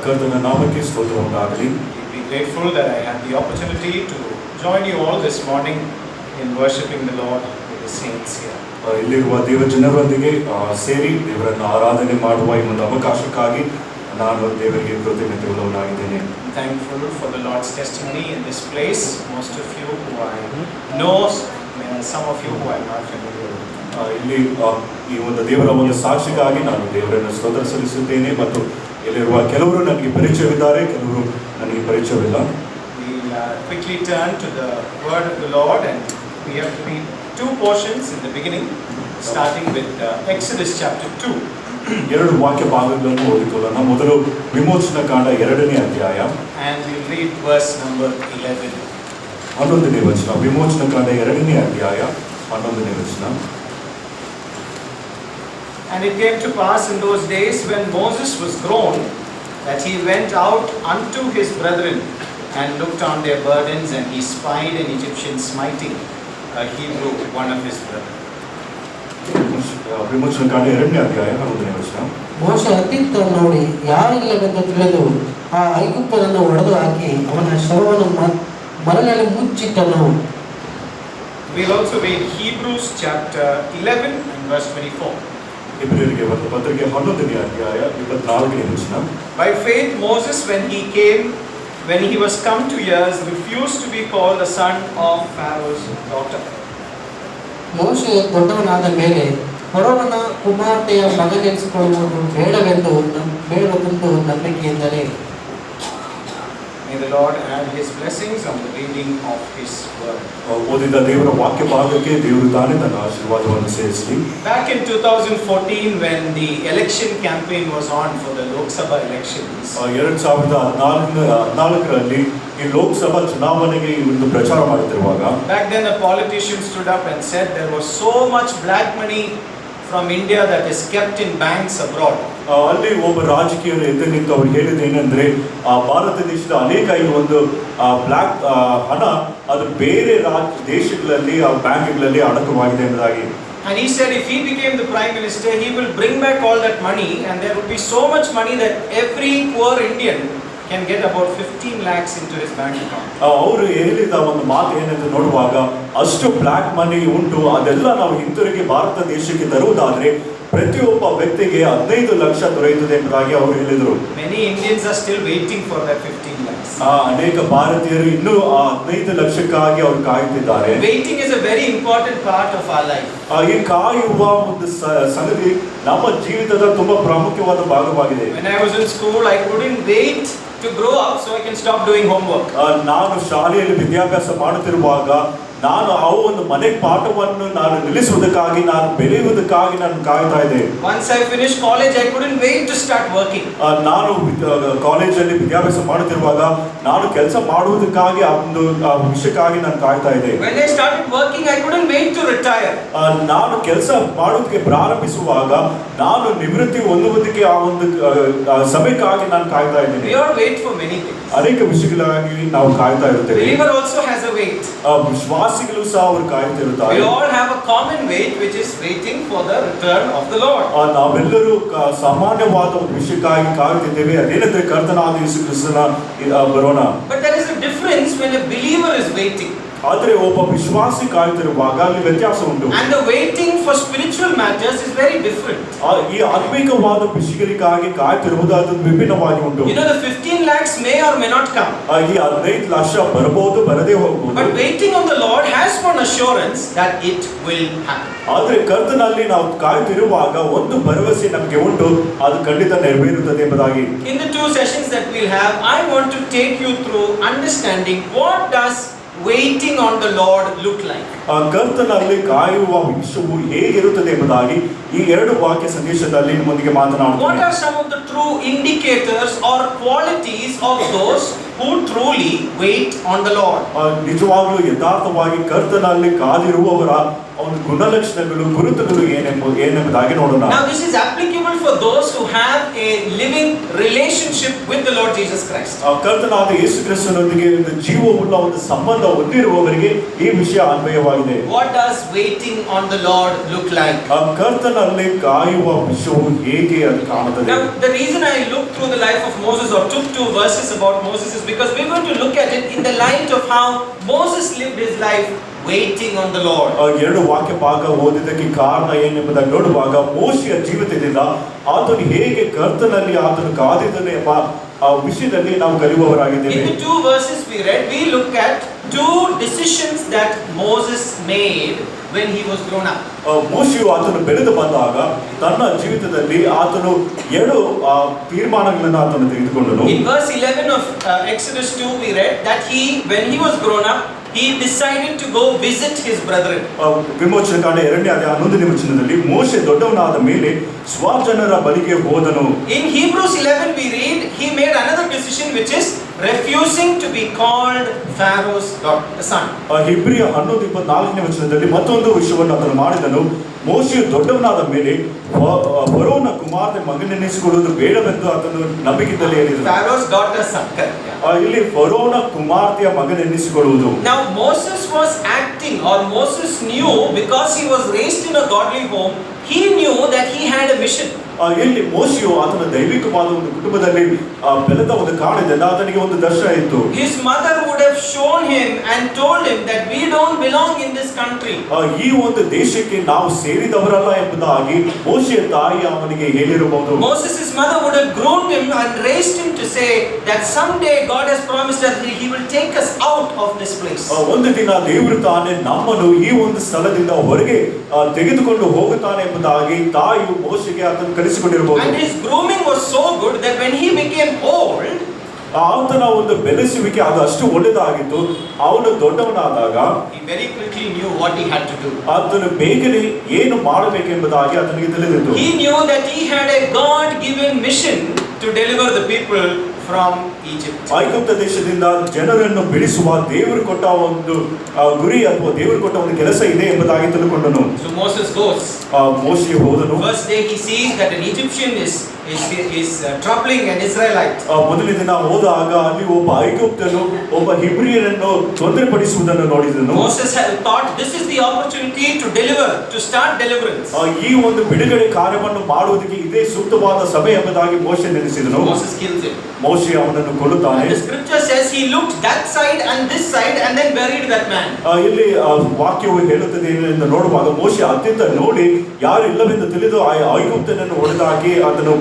ಕರ್ತನ ನಾಮಕ್ಕೆ ಸ್ತೋತ್ರ ಉಂಟಾಗಲಿ. Be grateful that I had the opportunity to join you all this morning in worshiping the Lord with the saints here. ಇಲ್ಲಿರುವ ದೇವ ಜನರೊಂದಿಗೆ ಸೇರಿ ದೇವರನ್ನು ಆರಾಧನೆ ಮಾಡುವ ಈ ಒಂದು ಅವಕಾಶಕ್ಕಾಗಿ ನಾನು ದೇವರಿಗೆ ಕೃತಜ್ಞತೆಯುಳ್ಳವನಾಗಿದ್ದೇನೆ. Thankful for the Lord's testimony in this place. Most of you who I know, some of you who I am not familiar with. ಇಲ್ಲಿ ಈ ಒಂದು ದೇವರ ಒಂದು ಸಾಕ್ಷಿಗಾಗಿ ನಾನು ದೇವರನ್ನು ಸ್ತೋತ್ರ ಸಲ್ಲಿಸುತ್ತೇನೆ ಮತ್ತು ಇಲ್ಲಿರುವ ಕೆಲವರು ನನಗೆ ಪರಿಚಯವಿದ್ದಾರೆ, ಕೆಲವರು ನನಗೆ ಪರಿಚಯವಿಲ್ಲ. We'll quickly turn to the word of the Lord, and we have to read two portions in the beginning, starting with Exodus chapter 2. ಎರಡು ವಾಕ್ಯ ಭಾಗಗಳನ್ನು ಓದಿಕೊಳ್ಳೋಣ. ಮೊದಲು ವಿಮೋಚನಾ ಕಾಂಡ 2ನೇ ಅಧ್ಯಾಯ, and we'll read verse number 11. 11ನೇ ವಚನ. ವಿಮೋಚನಾ ಕಾಂಡ 2ನೇ ಅಧ್ಯಾಯ 11ನೇ ವಚನ. And it came to pass in those days when Moses was grown, that he went out unto his brethren and looked on their burdens, and he spied an Egyptian smiting a Hebrew, one of his brethren. ವಿಮೋಚನಾ ಕಾಂಡ 2ನೇ ಅಧ್ಯಾಯ 11ನೇ ವಚನ. ಮೋಶೆ ಅತ್ತಿತ್ತ ನೋಡಿ ಯಾರಿಲ್ಲವೆಂದು ತಿಳಿದು ಆ ಐಗುಪ್ತನನ್ನು ಹೊಡೆದು ಹಾಕಿ ಅವನ ಶವವನ್ನು ಮರಳಲ್ಲಿ ಮುಚ್ಚಿಟ್ಟನು. We'll also read Hebrews chapter 11 and verse 24. ಇಬ್ರಿಯರಿಗೆ ಬರೆದ ಪತ್ರಿಕೆ 11ನೇ ಅಧ್ಯಾಯ 24ನೇ ವಚನ. By faith Moses, when he was come to years, refused to be called the son of Pharaoh's daughter. ಮೋಶೆ ದೊಡ್ಡವನಾದ ಮೇಲೆ ಫರೋಹನ ಕುಮಾರ್ತೆಯ ಮಗನೆನಿಸಿಕೊಳ್ಳುವುದು ಬೇಡವೆಂದು ನಂಬಿಕೆಯಿಂದಲೇ. May the Lord add his blessings on the reading of his word. ಓದಿದ ದೇವರ ವಾಕ್ಯ ಭಾಗಕ್ಕೆ ದೇವರು ತಾನೇ ತನ್ನ ಆಶೀರ್ವಾದವನ್ನು ಸೇರಿಸಲಿ. Back in 2014, when the election campaign was on for the Lok Sabha elections, 2014ರಲ್ಲಿ ಈ ಲೋಕಸಭಾ ಚುನಾವಣೆಗೆ ಒಂದು ಪ್ರಚಾರ ಮಾಡುತ್ತಿರುವಾಗ, back then a politician stood up and said there was so much black money from India that is kept in banks abroad. ಅಲ್ಲಿ ಒಬ್ಬ ರಾಜಕೀಯರು ಎದ್ದು ನಿಂತು ಅವರು ಹೇಳಿದ್ದೇನೆಂದ್ರೆ ಭಾರತ ದೇಶದ ಅನೇಕ ಈ ಒಂದು ಬ್ಲಾಕ್ ಹಣ ಅದು ಬೇರೆ ದೇಶಗಳಲ್ಲಿ ಬ್ಯಾಂಕ್ಗಳಲ್ಲಿ ಅಡಕವಾಗಿದೆ ಎಂಬುದಾಗಿ. And he said if he became the prime minister, he will bring back all that money, and there would be so much money that every poor Indian can get about 15 lakhs into his bank account. ಅವರು ಹೇಳಿದ ಒಂದು ಮಾತು ಏನೆಂದು ನೋಡುವಾಗ, ಅಷ್ಟು block ಮನಿ ಉಂಟು, ಅದೆಲ್ಲ ನಾವು ಹಿಂತಿರುಗಿ ಭಾರತ ದೇಶಕ್ಕೆ ತರುವುದಾದ್ರೆ ಪ್ರತಿಯೊಬ್ಬ ವ್ಯಕ್ತಿಗೆ 15 ಲಕ್ಷ ದೊರೆಯುತ್ತದೆ ಎಂಬುದಾಗಿ ಅವರು ಹೇಳಿದರು. Many Indians are still waiting for that 15 lakhs. ಅನೇಕ ಭಾರತೀಯರು ಇನ್ನೂ 15 ಲಕ್ಷಕ್ಕಾಗಿ ಅವರು ಕಾಯುತ್ತಿದ್ದಾರೆ. Waiting is a very important part of our life. ಈ ಕಾಯುವ ಒಂದು ಸಂಗತಿ ನಮ್ಮ ಜೀವಿತದ ತುಂಬಾ ಪ್ರಾಮುಖ್ಯವಾದ ಭಾಗವಾಗಿದೆ. When I was in school, I couldn't wait to grow up so I can stop doing homework. ನಾನು ಶಾಲೆಯಲ್ಲಿ ವಿದ್ಯಾಭ್ಯಾಸ ಮಾಡುತ್ತಿರುವಾಗ ನಾನು ಒಂದು ಮನೆ ಪಾಠವನ್ನು ನಾನು ನಿಲ್ಲಿಸುವುದಕ್ಕಾಗಿ, ನಾನು ಬೆಳೆಯುವುದಕ್ಕಾಗಿ ನಾನು ಕಾಯ್ತಾ ಇದ್ದೆ. Once I finished college, I couldn't wait to start working. ನಾನು ಕಾಲೇಜಲ್ಲಿ ವಿದ್ಯಾಭ್ಯಾಸ ಮಾಡುತ್ತಿರುವಾಗ ನಾನು ಕೆಲಸ ಮಾಡುವುದಕ್ಕಾಗಿ ಆ ಒಂದು ವಿಷಯಕ್ಕಾಗಿ ನಾನು ಕಾಯ್ತಾ ಇದ್ದೆ. When I started working, I couldn't wait to retire. ನಾನು ಕೆಲಸ ಮಾಡುವುದಕ್ಕೆ ಪ್ರಾರಂಭಿಸುವಾಗ ನಾನು ನಿವೃತ್ತಿ ಹೊಂದುವುದಕ್ಕೆ ಆ ಒಂದು ಸಮಯಕ್ಕಾಗಿ ನಾನು ಕಾಯ್ತಾ ಇದ್ದೇನೆ. We all wait for many things. ಅನೇಕ ವಿಷಯಗಳಾಗಿ ನಾವು ಕಾಯ್ತಾ ಇರುತ್ತೇವೆ. Believer also has a wait. ವಿಶ್ವಾಸಿಗಳು ಸಹ ಅವರು ಕಾಯುತ್ತಿರುತ್ತಾರೆ. We all have a common wait, which is waiting for the return of the Lord. ನಾವೆಲ್ಲರೂ ಸಾಮಾನ್ಯವಾದ ಒಂದು ವಿಷಯಕ್ಕಾಗಿ ಕಾಯುತ್ತಿದ್ದೇವೆ, ಅದೇನೆಂದರೆ ಕರ್ತನಾದ ಯೇಸು ಕ್ರಿಸ್ತನ ಬರೋಣ. But there is a difference when a believer is waiting. ಆದರೆ ಒಬ್ಬ ವಿಶ್ವಾಸಿ ಕಾಯುತ್ತಿರುವಾಗ ಅಲ್ಲಿ ವ್ಯತ್ಯಾಸ ಉಂಟು. And the waiting for spiritual matters is very different. ಈ ಆತ್ಮಿಕವಾದ ವಿಷಯಗಳಿಗಾಗಿ ಕಾಯುತ್ತಿರುವುದು ಅದು ವಿಭಿನ್ನವಾಗಿ ಉಂಟು. You know, the 15 lakhs may or may not come. ಈ 15 ಲಕ್ಷ ಬರಬಹುದು, ಬರದೇ ಹೋಗಬಹುದು. But waiting on the Lord has one assurance that it will happen. ಆದರೆ ಕರ್ತನಲ್ಲಿ ನಾವು ಕಾಯುತ್ತಿರುವಾಗ ಒಂದು ಭರವಸೆ ನಮಗೆ ಉಂಟು, ಅದು ಖಂಡಿತ ನೆರವೇರುತ್ತದೆ ಎಂಬುದಾಗಿ. In the 2 sessions that we'll have, I want to take you through understanding what does waiting on the Lord look like. ಕರ್ತನಲ್ಲಿ ಕಾಯುವ ವಿಷಯವು ಹೇಗಿರುತ್ತದೆ ಎಂಬುದಾಗಿ ಈ 2 ವಾಕ್ಯ ಸಂದೇಶದಲ್ಲಿ ನಿಮ್ಮೊಂದಿಗೆ ಮಾತನಾಡುತ್ತೇನೆ. What are some of the true indicators or qualities of those who truly wait on the Lord? ನಿಜವಾಗ್ಲೂ ಯಥಾರ್ಥವಾಗಿ ಕರ್ತನಲ್ಲಿ ಕಾದಿರುವವರ ಒಂದು ಗುಣಲಕ್ಷಣಗಳು ಗುರುತುಗಳು ಏನೆಂಬುದಾಗಿ ನೋಡೋಣ. Now this is applicable for those who have a living relationship with the Lord Jesus Christ. ಕರ್ತನಾದ ಯೇಸು ಕ್ರಿಸ್ತನೊಂದಿಗೆ ಒಂದು ಜೀವವುಳ್ಳ ಒಂದು ಸಂಬಂಧ ಹೊಂದಿರುವವರಿಗೆ ಈ ವಿಷಯ ಅನ್ವಯವಾಗಿದೆ. What does waiting on the Lord look like? ಕರ್ತನಲ್ಲಿ ಕಾಯುವ ವಿಷಯವು ಹೇಗೆ ಅದು ಕಾಣುತ್ತದೆ? Now the reason I looked through the life of Moses or took 2 verses about Moses is because we're going to look at it in the light of how Moses lived his life waiting on the Lord. ಎರಡು ವಾಕ್ಯ ಭಾಗ ಓದಿದ್ದಕ್ಕೆ ಕಾರಣ ಏನೆಂಬುದಾಗಿ ನೋಡುವಾಗ ಮೋಶೆಯ ಜೀವಿತದಿಂದ ಆತನು ಹೇಗೆ ಕರ್ತನಲ್ಲಿ ಆತನು ಕಾದಿದ್ದನು ಎಂಬ ಆ ವಿಷಯದಲ್ಲಿ ನಾವು ಕಲಿಯುವವರಾಗಿದ್ದೇವೆ. In the 2 verses we read, we look at 2 decisions that Moses made when he was grown up. ಮೋಶೆಯು ಆತನು ಬೆಳೆದು ಬಂದಾಗ ತನ್ನ ಜೀವಿತದಲ್ಲಿ ಆತನು 2 ತೀರ್ಮಾನಗಳನ್ನು ಆತನು ತೆಗೆದುಕೊಂಡನು. In verse 11 of Exodus 2 we read that when he was grown up, he decided to go visit his brethren. ವಿಮೋಚನ ಕಾಂಡ 2ನೇ ಅಧ್ಯಾಯ 11ನೇ ವಚನದಲ್ಲಿ ಮೋಶೆ ದೊಡ್ಡವನಾದ ಮೇಲೆ ಸ್ವಜನರ ಬಳಿಗೆ ಹೋದನು. In Hebrews 11 we read he made another decision, which is refusing to be called Pharaoh's son. ಇಬ್ರಿಯ 11:24ನೇ ವಚನದಲ್ಲಿ ಮತ್ತೊಂದು ವಿಷಯವನ್ನು ಆತನು ಮಾಡಿದನು. ಮೋಶೆಯು ದೊಡ್ಡವನಾದ ಮೇಲೆ ಫರೋಹನ ಕುಮಾರನ ಮಗನೆನಿಸಿಕೊಳ್ಳುವುದು ಬೇಡವೆಂದು ಆತನು ನಂಬಿಕೆಯಲ್ಲಿ ಹೇಳಿದನು. Pharaoh's daughter's son. ಇಲ್ಲಿ ಫರೋಹನ ಕುಮಾರ್ತೆಯ ಮಗನೆನಿಸಿಕೊಳ್ಳುವುದು. Now Moses was acting, or Moses knew, because he was raised in a godly home, he knew that he had a mission. ಇಲ್ಲಿ ಮೋಶೆಯು ಆತನ ದೈವಿಕವಾದ ಒಂದು ಕುಟುಂಬದಲ್ಲಿ ಬೆಳೆದ ಒಂದು ಕಾರಣದಿಂದ ಆತನಿಗೆ ಒಂದು ದರ್ಶನ ಇತ್ತು. His mother would have shown him and told him that we don't belong in this country. ಈ ಒಂದು ದೇಶಕ್ಕೆ ನಾವು ಸೇರಿದವರಲ್ಲ ಎಂಬುದಾಗಿ ಮೋಶೆಯ ತಾಯಿ ಅವನಿಗೆ ಹೇಳಿರಬಹುದು. Moses' mother would have groomed him and raised him to say that someday God has promised that he will take us out of this place. ಒಂದು ದಿನ ದೇವರು ತಾನೇ ನಮ್ಮನ್ನು ಈ ಒಂದು ಸ್ಥಳದಿಂದ ಹೊರಗೆ ತೆಗೆದುಕೊಂಡು ಹೋಗುತ್ತಾನೆ ಎಂಬುದಾಗಿ ತಾಯಿಯು ಮೋಶೆಗೆ ಆತನು ಕಲಿಸಿಕೊಂಡಿರಬಹುದು. And his grooming was so good that when he became old, ಆತನ ಒಂದು ಬೆಳೆಸುವಿಕೆ ಅದು ಅಷ್ಟು ಒಳ್ಳೆಯದಾಗಿತ್ತು. ಅವನು ದೊಡ್ಡವನಾದಾಗ he very quickly knew what he had to do. ಆತನು ಬೇಗನೆ ಏನು ಮಾಡಬೇಕೆಂಬುದಾಗಿ ಆತನಿಗೆ ತಿಳಿದಿತ್ತು. He knew that he had a God-given mission to deliver the people from Egypt. ಐಗುಪ್ತ ದೇಶದಿಂದ ಜನರನ್ನು ಬಿಡಿಸುವ ದೇವರು ಕೊಟ್ಟ ಒಂದು ಗುರಿ ಅಥವಾ ದೇವರು ಕೊಟ್ಟ ಒಂದು ಕೆಲಸ ಇದೆ ಎಂಬುದಾಗಿ ತಿಳ್ಕೊಂಡನು. So Moses goes. ಮೋಶೆ ಹೋದನು. First day he sees that an Egyptian is troubling an Israelite. ಮೊದಲನೇ ದಿನ ಹೋದಾಗ ಅಲ್ಲಿ ಒಬ್ಬ ಐಗುಪ್ತನು ಒಬ್ಬ ಹಿಬ್ರಿಯರನ್ನು ತೊಂದರೆಪಡಿಸುವುದನ್ನು ನೋಡಿದನು. Moses had thought this is the opportunity to start deliverance. ಈ ಒಂದು ಬಿಡುಗಡೆ ಕಾರ್ಯವನ್ನು ಮಾಡುವುದಕ್ಕೆ ಇದೇ ಸೂಕ್ತವಾದ ಸಭೆ ಎಂಬುದಾಗಿ ಮೋಶೆ ನೆನೆಸಿದನು. Moses kills him. ಮೋಶೆ ಅವನನ್ನು ಕೊಲ್ಲುತ್ತಾನೆ. The scripture says he looked that side and this side and then buried that man. ಇಲ್ಲಿ ವಾಕ್ಯವು ಹೇಳುತ್ತದೆ ಎಂದು ನೋಡುವಾಗ ಮೋಶೆ ಅತ್ಯಂತ ನೋಡಿ ಯಾರು ಇಲ್ಲವೆಂದು ತಿಳಿದು ಐಗುಪ್ತನನ್ನು ಹೊಡೆದಾಕಿ ಅದನ್ನು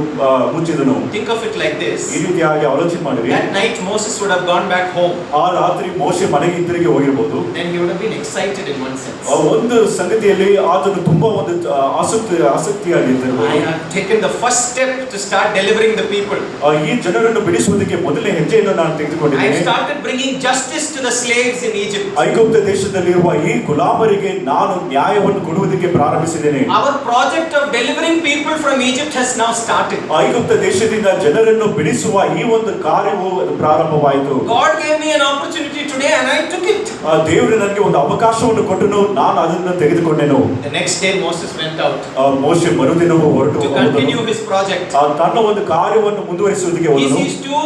ಮುಚ್ಚಿದನು. Think of it like this. ಈ ರೀತಿಯಾಗಿ ಆಲೋಚನೆ ಮಾಡಿರಿ. That night Moses would have gone back home. ಆ ರಾತ್ರಿ ಮೋಶೆ ಮನೆಗೆ ಹಿಂತಿರುಗಿ ಹೋಗಿರಬಹುದು. Then he would have been excited in one sense. ಒಂದು ಸಂಗತಿಯಲ್ಲಿ ಆತನು ತುಂಬಾ ಒಂದು ಆಸಕ್ತಿಯಾಗಿದ್ದರು. I have taken the first step to start delivering the people. ಈ ಜನರನ್ನು ಬಿಡಿಸುವುದಕ್ಕೆ ಮೊದಲನೇ ಹೆಜ್ಜೆಯನ್ನು ನಾನು ತೆಗೆದುಕೊಂಡಿದ್ದೇನೆ. I started bringing justice to the slaves in Egypt. ಐಗುಪ್ತ ದೇಶದಲ್ಲಿರುವ ಈ ಗುಲಾಮರಿಗೆ ನಾನು ನ್ಯಾಯವನ್ನು ಕೊಡುವುದಕ್ಕೆ ಪ್ರಾರಂಭಿಸಿದ್ದೇನೆ. Our project of delivering people from Egypt has now started. ಐಗುಪ್ತ ದೇಶದಿಂದ ಜನರನ್ನು ಬಿಡಿಸುವ ಈ ಒಂದು ಕಾರ್ಯವು ಪ್ರಾರಂಭವಾಯಿತು. God gave me an opportunity today and I took it. ದೇವರು ನನಗೆ ಒಂದು ಅವಕಾಶವನ್ನು ಕೊಟ್ಟನು, ನಾನು ಅದನ್ನು ತೆಗೆದುಕೊಂಡೆನು. The next day Moses went out. ಮೋಶೆ ಮರುದಿನವೂ ಹೊರಟು to continue his project. ತನ್ನ ಒಂದು ಕಾರ್ಯವನ್ನು ಮುಂದುವರಿಸುವುದಕ್ಕೆ ಹೋದನು. He sees 2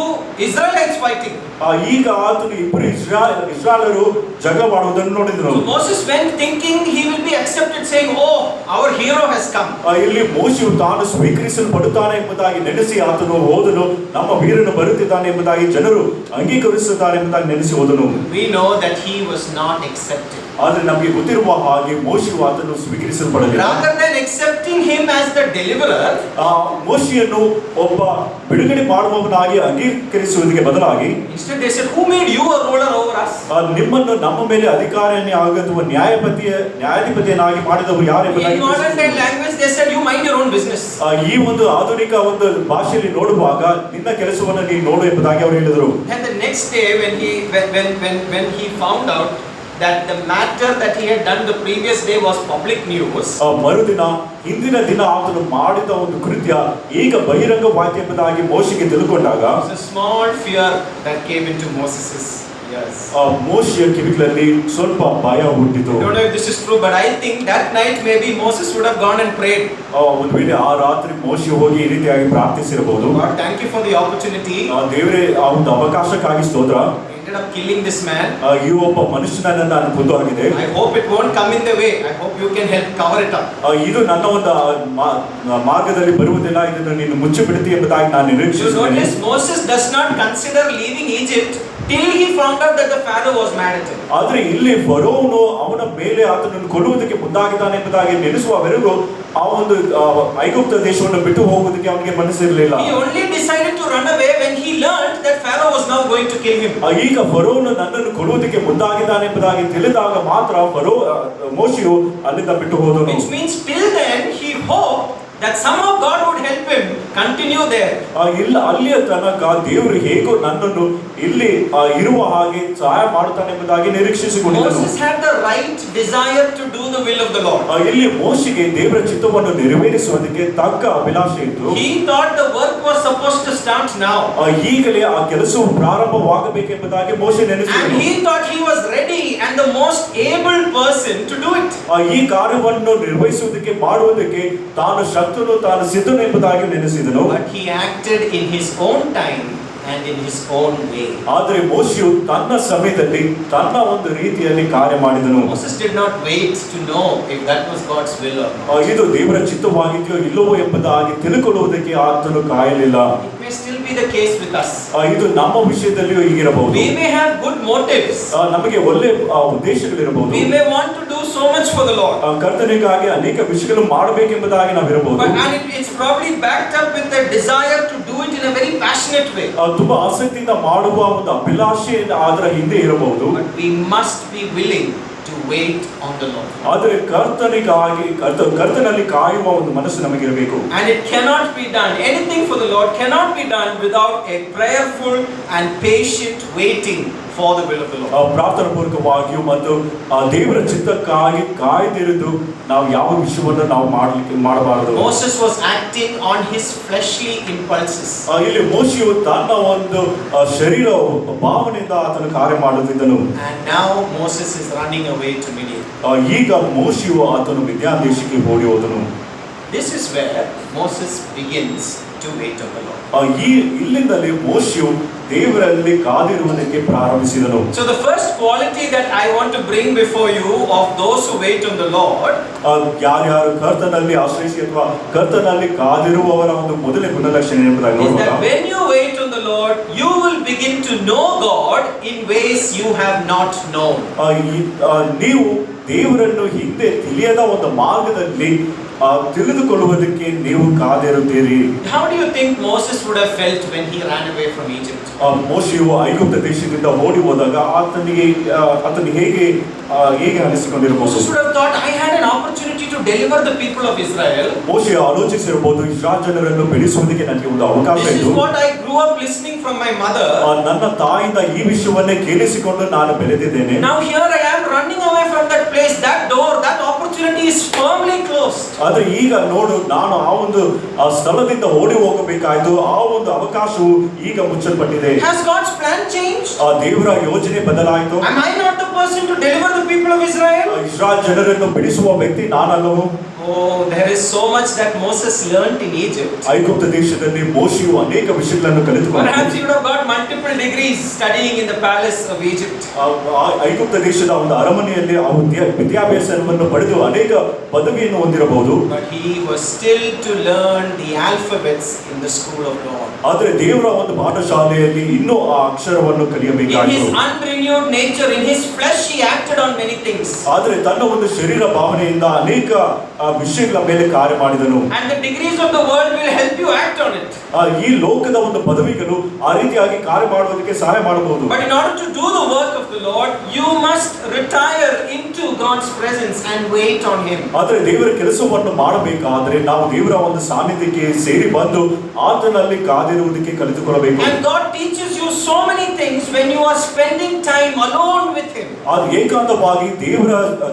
Israelites fighting. ಈಗ ಆತನು ಇಬ್ಬರು ಇಸ್ರಾಯೇಲರು ಜಗಳವಾಡುವುದನ್ನು ನೋಡಿದನು. So Moses went thinking he will be accepted, saying, "Oh, our hero has come." ಇಲ್ಲಿ ಮೋಶೆಯು ತಾನು ಸ್ವೀಕರಿಸಲ್ಪಡುತ್ತಾನೆ ಎಂಬುದಾಗಿ ನೆನೆಸಿ ಆತನು ಹೋದನು. ನಮ್ಮ ವೀರನು ಬರುತ್ತಿದ್ದಾನೆ ಎಂಬುದಾಗಿ ಜನರು ಅಂಗೀಕರಿಸುತ್ತಾರೆ ಎಂಬುದಾಗಿ ನೆನೆಸಿ ಹೋದನು. We know that he was not accepted. ಆದರೆ ನಮಗೆ ಗೊತ್ತಿರುವ ಹಾಗೆ ಮೋಶೆಯು ಆತನು ಸ್ವೀಕರಿಸಲ್ಪಡಲಿಲ್ಲ. Rather than accepting him as the deliverer, ಮೋಶೆಯನ್ನು ಒಬ್ಬ ಬಿಡುಗಡೆ ಮಾಡುವವನಾಗಿ ಅಂಗೀಕರಿಸುವುದಕ್ಕೆ ಬದಲಾಗಿ instead they said, "Who made you a ruler over us?" ನಿಮ್ಮನ್ನು ನಮ್ಮ ಮೇಲೆ ಅಧಿಕಾರಿಯನ್ನೇ ಆಗುವ ನ್ಯಾಯಾಧಿಪತಿಯನ್ನಾಗಿ ಮಾಡಿದವರು ಯಾರು ಎಂಬುದಾಗಿ. In modern day language they said, "You mind your own business." ಈ ಒಂದು ಆಧುನಿಕ ಒಂದು ಭಾಷೆಯಲ್ಲಿ ನೋಡುವಾಗ ನಿನ್ನ ಕೆಲಸವನ್ನು ನೀನು ನೋಡು ಎಂಬುದಾಗಿ ಅವರು ಹೇಳಿದರು. And the next day when he found out that the matter that he had done the previous day was public news, ಮರುದಿನ ಹಿಂದಿನ ದಿನ ಆತನು ಮಾಡಿದ ಒಂದು ಕೃತ್ಯ ಈಗ ಬಹಿರಂಗವಾಯಿತು ಎಂಬುದಾಗಿ ಮೋಶೆಗೆ ತಿಳ್ಕೊಂಡಾಗ a small fear that came into Moses' Yes. ಮೋಶೆಯ ಕಿವಿಗಳಲ್ಲಿ ಸ್ವಲ್ಪ ಭಯ ಹುಟ್ಟಿತು. I don't know if this is true, but I think that night maybe Moses would have gone and prayed. ಒಂದು ವೇಳೆ ಆ ರಾತ್ರಿ ಮೋಶೆ ಹೋಗಿ ಈ ರೀತಿಯಾಗಿ ಪ್ರಾರ್ಥಿಸಿರಬಹುದು. God, thank you for the opportunity. ದೇವರೇ ಆ ಒಂದು ಅವಕಾಶಕ್ಕಾಗಿ ಸ್ತೋತ್ರ. Ended up killing this man. ಈ ಒಬ್ಬ ಮನುಷ್ಯನನ್ನ ನಾನು ಕೊಂದು ಹಾಕಿದೆ. I hope it won't come in the way. I hope you can help cover it up. ಇದು ನನ್ನ ಒಂದು ಮಾರ್ಗದಲ್ಲಿ ಬರುವುದಿಲ್ಲ, ಇದನ್ನು ನೀನು ಮುಚ್ಚಿಬಿಡ್ತಿ ಎಂಬುದಾಗಿ ನಾನು You ನಿರೀಕ್ಷಿಸುತ್ತೇನೆ. notice Moses does not consider leaving Egypt till he found out that the Pharaoh was mad at him. ಆದ್ರೆ ಇಲ್ಲಿ ಫರೋವನು ಅವನ ಮೇಲೆ ಆತನನ್ನು ಕೊಲ್ಲುವುದಕ್ಕೆ ಮುಂದಾಗಿದ್ದಾನೆ ಎಂಬುದಾಗಿ ನೆನೆಸುವವರೆಗೂ ಆ ಒಂದು ಐಗುಪ್ತ ದೇಶವನ್ನು ಬಿಟ್ಟು ಹೋಗುವುದಕ್ಕೆ ಅವನಿಗೆ ಮನಸ್ಸಿರಲಿಲ್ಲ. He only decided to run away when he learned that Pharaoh was now going to kill him. ಈಗ ಫರೋವನು ನನ್ನನ್ನು ಕೊಲ್ಲುವುದಕ್ಕೆ ಮುಂದಾಗಿದ್ದಾನೆ ಎಂಬುದಾಗಿ ತಿಳಿದಾಗ ಮಾತ್ರ ಮೋಶೆಯು ಅಲ್ಲಿಂದ ಬಿಟ್ಟು ಹೋದನು. Which means till then he hoped that somehow God would help him continue there. ಇಲ್ಲ, ಅಲ್ಲಿಯ ತನಕ ದೇವರು ಹೇಗೋ ನನ್ನನ್ನು ಇಲ್ಲಿ ಇರುವ ಹಾಗೆ ಸಹಾಯ ಮಾಡುತ್ತಾನೆ ಎಂಬುದಾಗಿ ನಿರೀಕ್ಷಿಸಿಕೊಂಡಿದ್ದನು. Moses had the right desire to do the will of the Lord. ಇಲ್ಲಿ ಮೋಶೆಗೆ ದೇವರ ಚಿತ್ತವನ್ನು ನೆರವೇರಿಸುವುದಕ್ಕೆ ತಕ್ಕ ಅಭಿಲಾಷೆ ಇತ್ತು. He thought the work was supposed to start now. ಈಗಲೇ ಆ ಕೆಲಸವು ಪ್ರಾರಂಭವಾಗಬೇಕೆಂಬುದಾಗಿ ಮೋಶೆ And ನೆನೆಸಿದನು. he thought he was ready and the most able person to do it. ಈ ಕಾರ್ಯವನ್ನು ನಿರ್ವಹಿಸುವುದಕ್ಕೆ ಮಾಡುವುದಕ್ಕೆ ತಾನು ಶಕ್ತನು, ತಾನು ಸಿದ್ಧನು ಎಂಬುದಾಗಿ ನೆನೆಸಿದನು. But he acted in his own time and in his own way. ಆದರೆ ಮೋಶೆಯು ತನ್ನ ಸಮಯದಲ್ಲಿ ತನ್ನ ಒಂದು ರೀತಿಯಲ್ಲಿ ಕಾರ್ಯ ಮಾಡಿದನು. Moses did not wait to know if that was God's will or not. ಇದು ದೇವರ ಚಿತ್ತವಾಗಿದೆಯೋ ಇಲ್ಲವೋ ಎಂಬುದಾಗಿ ತಿಳ್ಕೊಳ್ಳುವುದಕ್ಕೆ ಆತನು ಕಾಯಲಿಲ್ಲ. It may still be the case with us. ಇದು ನಮ್ಮ ವಿಷಯದಲ್ಲಿಯೂ ಹೀಗಿರಬಹುದು. We may have good motives. ನಮಗೆ ಒಳ್ಳೆ ಉದ್ದೇಶಗಳಿರಬಹುದು. We may want to do so much for the Lord. ಕರ್ತನಿಗಾಗಿ ಅನೇಕ ವಿಷಯಗಳು ಮಾಡಬೇಕೆಂಬುದಾಗಿ ನಾವಿರಬಹುದು. But it's probably backed up with the desire to do it in a very passionate way. ತುಂಬಾ ಆಸಕ್ತಿಯಿಂದ ಮಾಡುವ ಒಂದು ಅಭಿಲಾಷೆ ಅದರ ಹಿಂದೆ ಇರಬಹುದು. But we must be willing to wait on the Lord. ಆದರೆ ಕರ್ತನಲ್ಲಿ ಕಾಯುವ ಒಂದು ಮನಸ್ಸು ನಮಗಿರಬೇಕು. And it cannot be done. Anything for the Lord cannot be done without a prayerful and patient waiting for the will of the Lord. ಪ್ರಾರ್ಥನಾ ಪೂರ್ವಕವಾಗಿಯೂ ಮತ್ತು ದೇವರ ಚಿತ್ತಕ್ಕಾಗಿ ಕಾಯ್ದಿರಿದು ನಾವು ಯಾವ ವಿಷಯವನ್ನು ನಾವು ಮಾಡಬಾರದು. Moses was acting on his fleshly impulses. ಇಲ್ಲಿ ಮೋಶೆಯು ತನ್ನ ಒಂದು ಶರೀರ ಭಾವನೆಯಿಂದ ಆತನು ಕಾರ್ಯ ಮಾಡುತ್ತಿದ್ದನು. And now Moses is running away to Midian. ಈಗ ಮೋಶೆಯು ಆತನು ಮಿದ್ಯಾನ್ ದೇಶಕ್ಕೆ ಓಡಿ ಹೋದನು. This is where Moses begins to wait on the Lord. ಇಲ್ಲಿಂದಲೇ ಮೋಶೆಯು ದೇವರಲ್ಲಿ ಕಾದಿರುವುದಕ್ಕೆ ಪ್ರಾರಂಭಿಸಿದನು. So the first quality that I want to bring before you of those who wait on the Lord, ಯಾರ್ಯಾರು ಕರ್ತನಲ್ಲಿ ಆಶ್ರಯಿಸಿ ಅಥವಾ ಕರ್ತನಲ್ಲಿ ಕಾದಿರುವವರ ಒಂದು ಮೊದಲನೇ ಗುಣಲಕ್ಷಣ ಎಂಬುದಾಗಿ is that ನೋಡೋಣ. when you wait on the Lord, you will begin to know God in ways you have not known. ನೀವು ದೇವರನ್ನು ಹಿಂದೆ ತಿಳಿಯದ ಒಂದು ಮಾರ್ಗದಲ್ಲಿ ತಿಳಿದುಕೊಳ್ಳುವುದಕ್ಕೆ ನೀವು ಕಾದಿರುತ್ತೀರಿ. How do you think Moses would have felt when he ran away from Egypt? ಮೋಶೆಯು ಐಗುಪ್ತ ದೇಶದಿಂದ ಓಡಿ ಹೋದಾಗ ಆತನಿಗೆ ಹೇಗೆ ಅನಿಸಿಕೊಂಡಿರಬಹುದು? Moses would have thought, I had an opportunity to deliver the people of Israel. ಮೋಶೆ ಆಲೋಚಿಸಿರಬಹುದು, ಇಸ್ರಾಯೇಲ್ ಜನರನ್ನು ಬಿಡಿಸುವುದಕ್ಕೆ ನನಗೆ ಒಂದು ಅವಕಾಶ This is ಇತ್ತು. what I grew up listening from my mother. ನನ್ನ ತಾಯಿಯಿಂದ ಈ ವಿಷಯವನ್ನೇ ಕೇಳಿಸಿಕೊಂಡು ನಾನು ಬೆಳೆದಿದ್ದೇನೆ. Now here I am running away from that place. That door, that opportunity is firmly closed. ಆದ್ರೆ ಈಗ ನೋಡು, ನಾನು ಆ ಒಂದು ಸ್ಥಳದಿಂದ ಓಡಿ ಹೋಗಬೇಕಾಯ್ತು. ಆ ಒಂದು ಅವಕಾಶವು ಈಗ ಮುಚ್ಚಲ್ಪಟ್ಟಿದೆ. Has God's plan changed? ದೇವರ ಯೋಜನೆ ಬದಲಾಯಿತು. Am I not the person to deliver the people of Israel? Israel ಜನರನ್ನು ಬಿಡಿಸುವ ವ್ಯಕ್ತಿ ನಾನಲ್ಲವೋ? Oh, there is so much that Moses learned in Egypt. ಐಗುಪ್ತ ದೇಶದಲ್ಲಿ ಮೋಶೆಯು ಅನೇಕ ವಿಷಯಗಳನ್ನು ಕಲಿತುಕೊಂಡನು. Perhaps he would have got multiple degrees studying in the palace of Egypt. ಐಗುಪ್ತ ದೇಶದ ಒಂದು ಅರಮನೆಯಲ್ಲಿ ವಿದ್ಯಾಭ್ಯಾಸವನ್ನು ಪಡೆದು ಅನೇಕ ಪದವಿಯನ್ನು ಹೊಂದಿರಬಹುದು. But he was still to learn the alphabets in the school of God. ಆದರೆ ದೇವರ ಒಂದು ಪಾಠಶಾಲೆಯಲ್ಲಿ ಇನ್ನೂ ಆ ಅಕ್ಷರವನ್ನು In ಕಲಿಯಬೇಕಾಗಿತ್ತು. his unrenewed nature, in his flesh, he acted on many things. ಆದರೆ ತನ್ನ ಒಂದು ಶರೀರ ಭಾವನೆಯಿಂದ ಅನೇಕ ವಿಷಯಗಳ ಮೇಲೆ ಕಾರ್ಯ ಮಾಡಿದನು. And the degrees of the world will help you act on it. ಈ ಲೋಕದ ಒಂದು ಪದವಿಗಳು ಆ ರೀತಿಯಾಗಿ ಕಾರ್ಯ ಮಾಡುವುದಕ್ಕೆ ಸಹಾಯ ಮಾಡಬಹುದು. But in order to do the work of the Lord, you must retire into God's presence and wait on Him. ಆದರೆ ದೇವರ ಕೆಲಸವನ್ನು ಮಾಡಬೇಕಾದ್ರೆ ನಾವು ದೇವರ ಒಂದು ಸಾನ್ನಿಧ್ಯಕ್ಕೆ ಸೇರಿ ಬಂದು ಆತನಲ್ಲಿ ಕಾದಿರುವುದಕ್ಕೆ ಕಲಿತುಕೊಳ್ಳಬೇಕು. And God teaches you so many things when you are spending time alone with Him. ಅದು ಏಕಾಂತವಾಗಿ ದೇವರ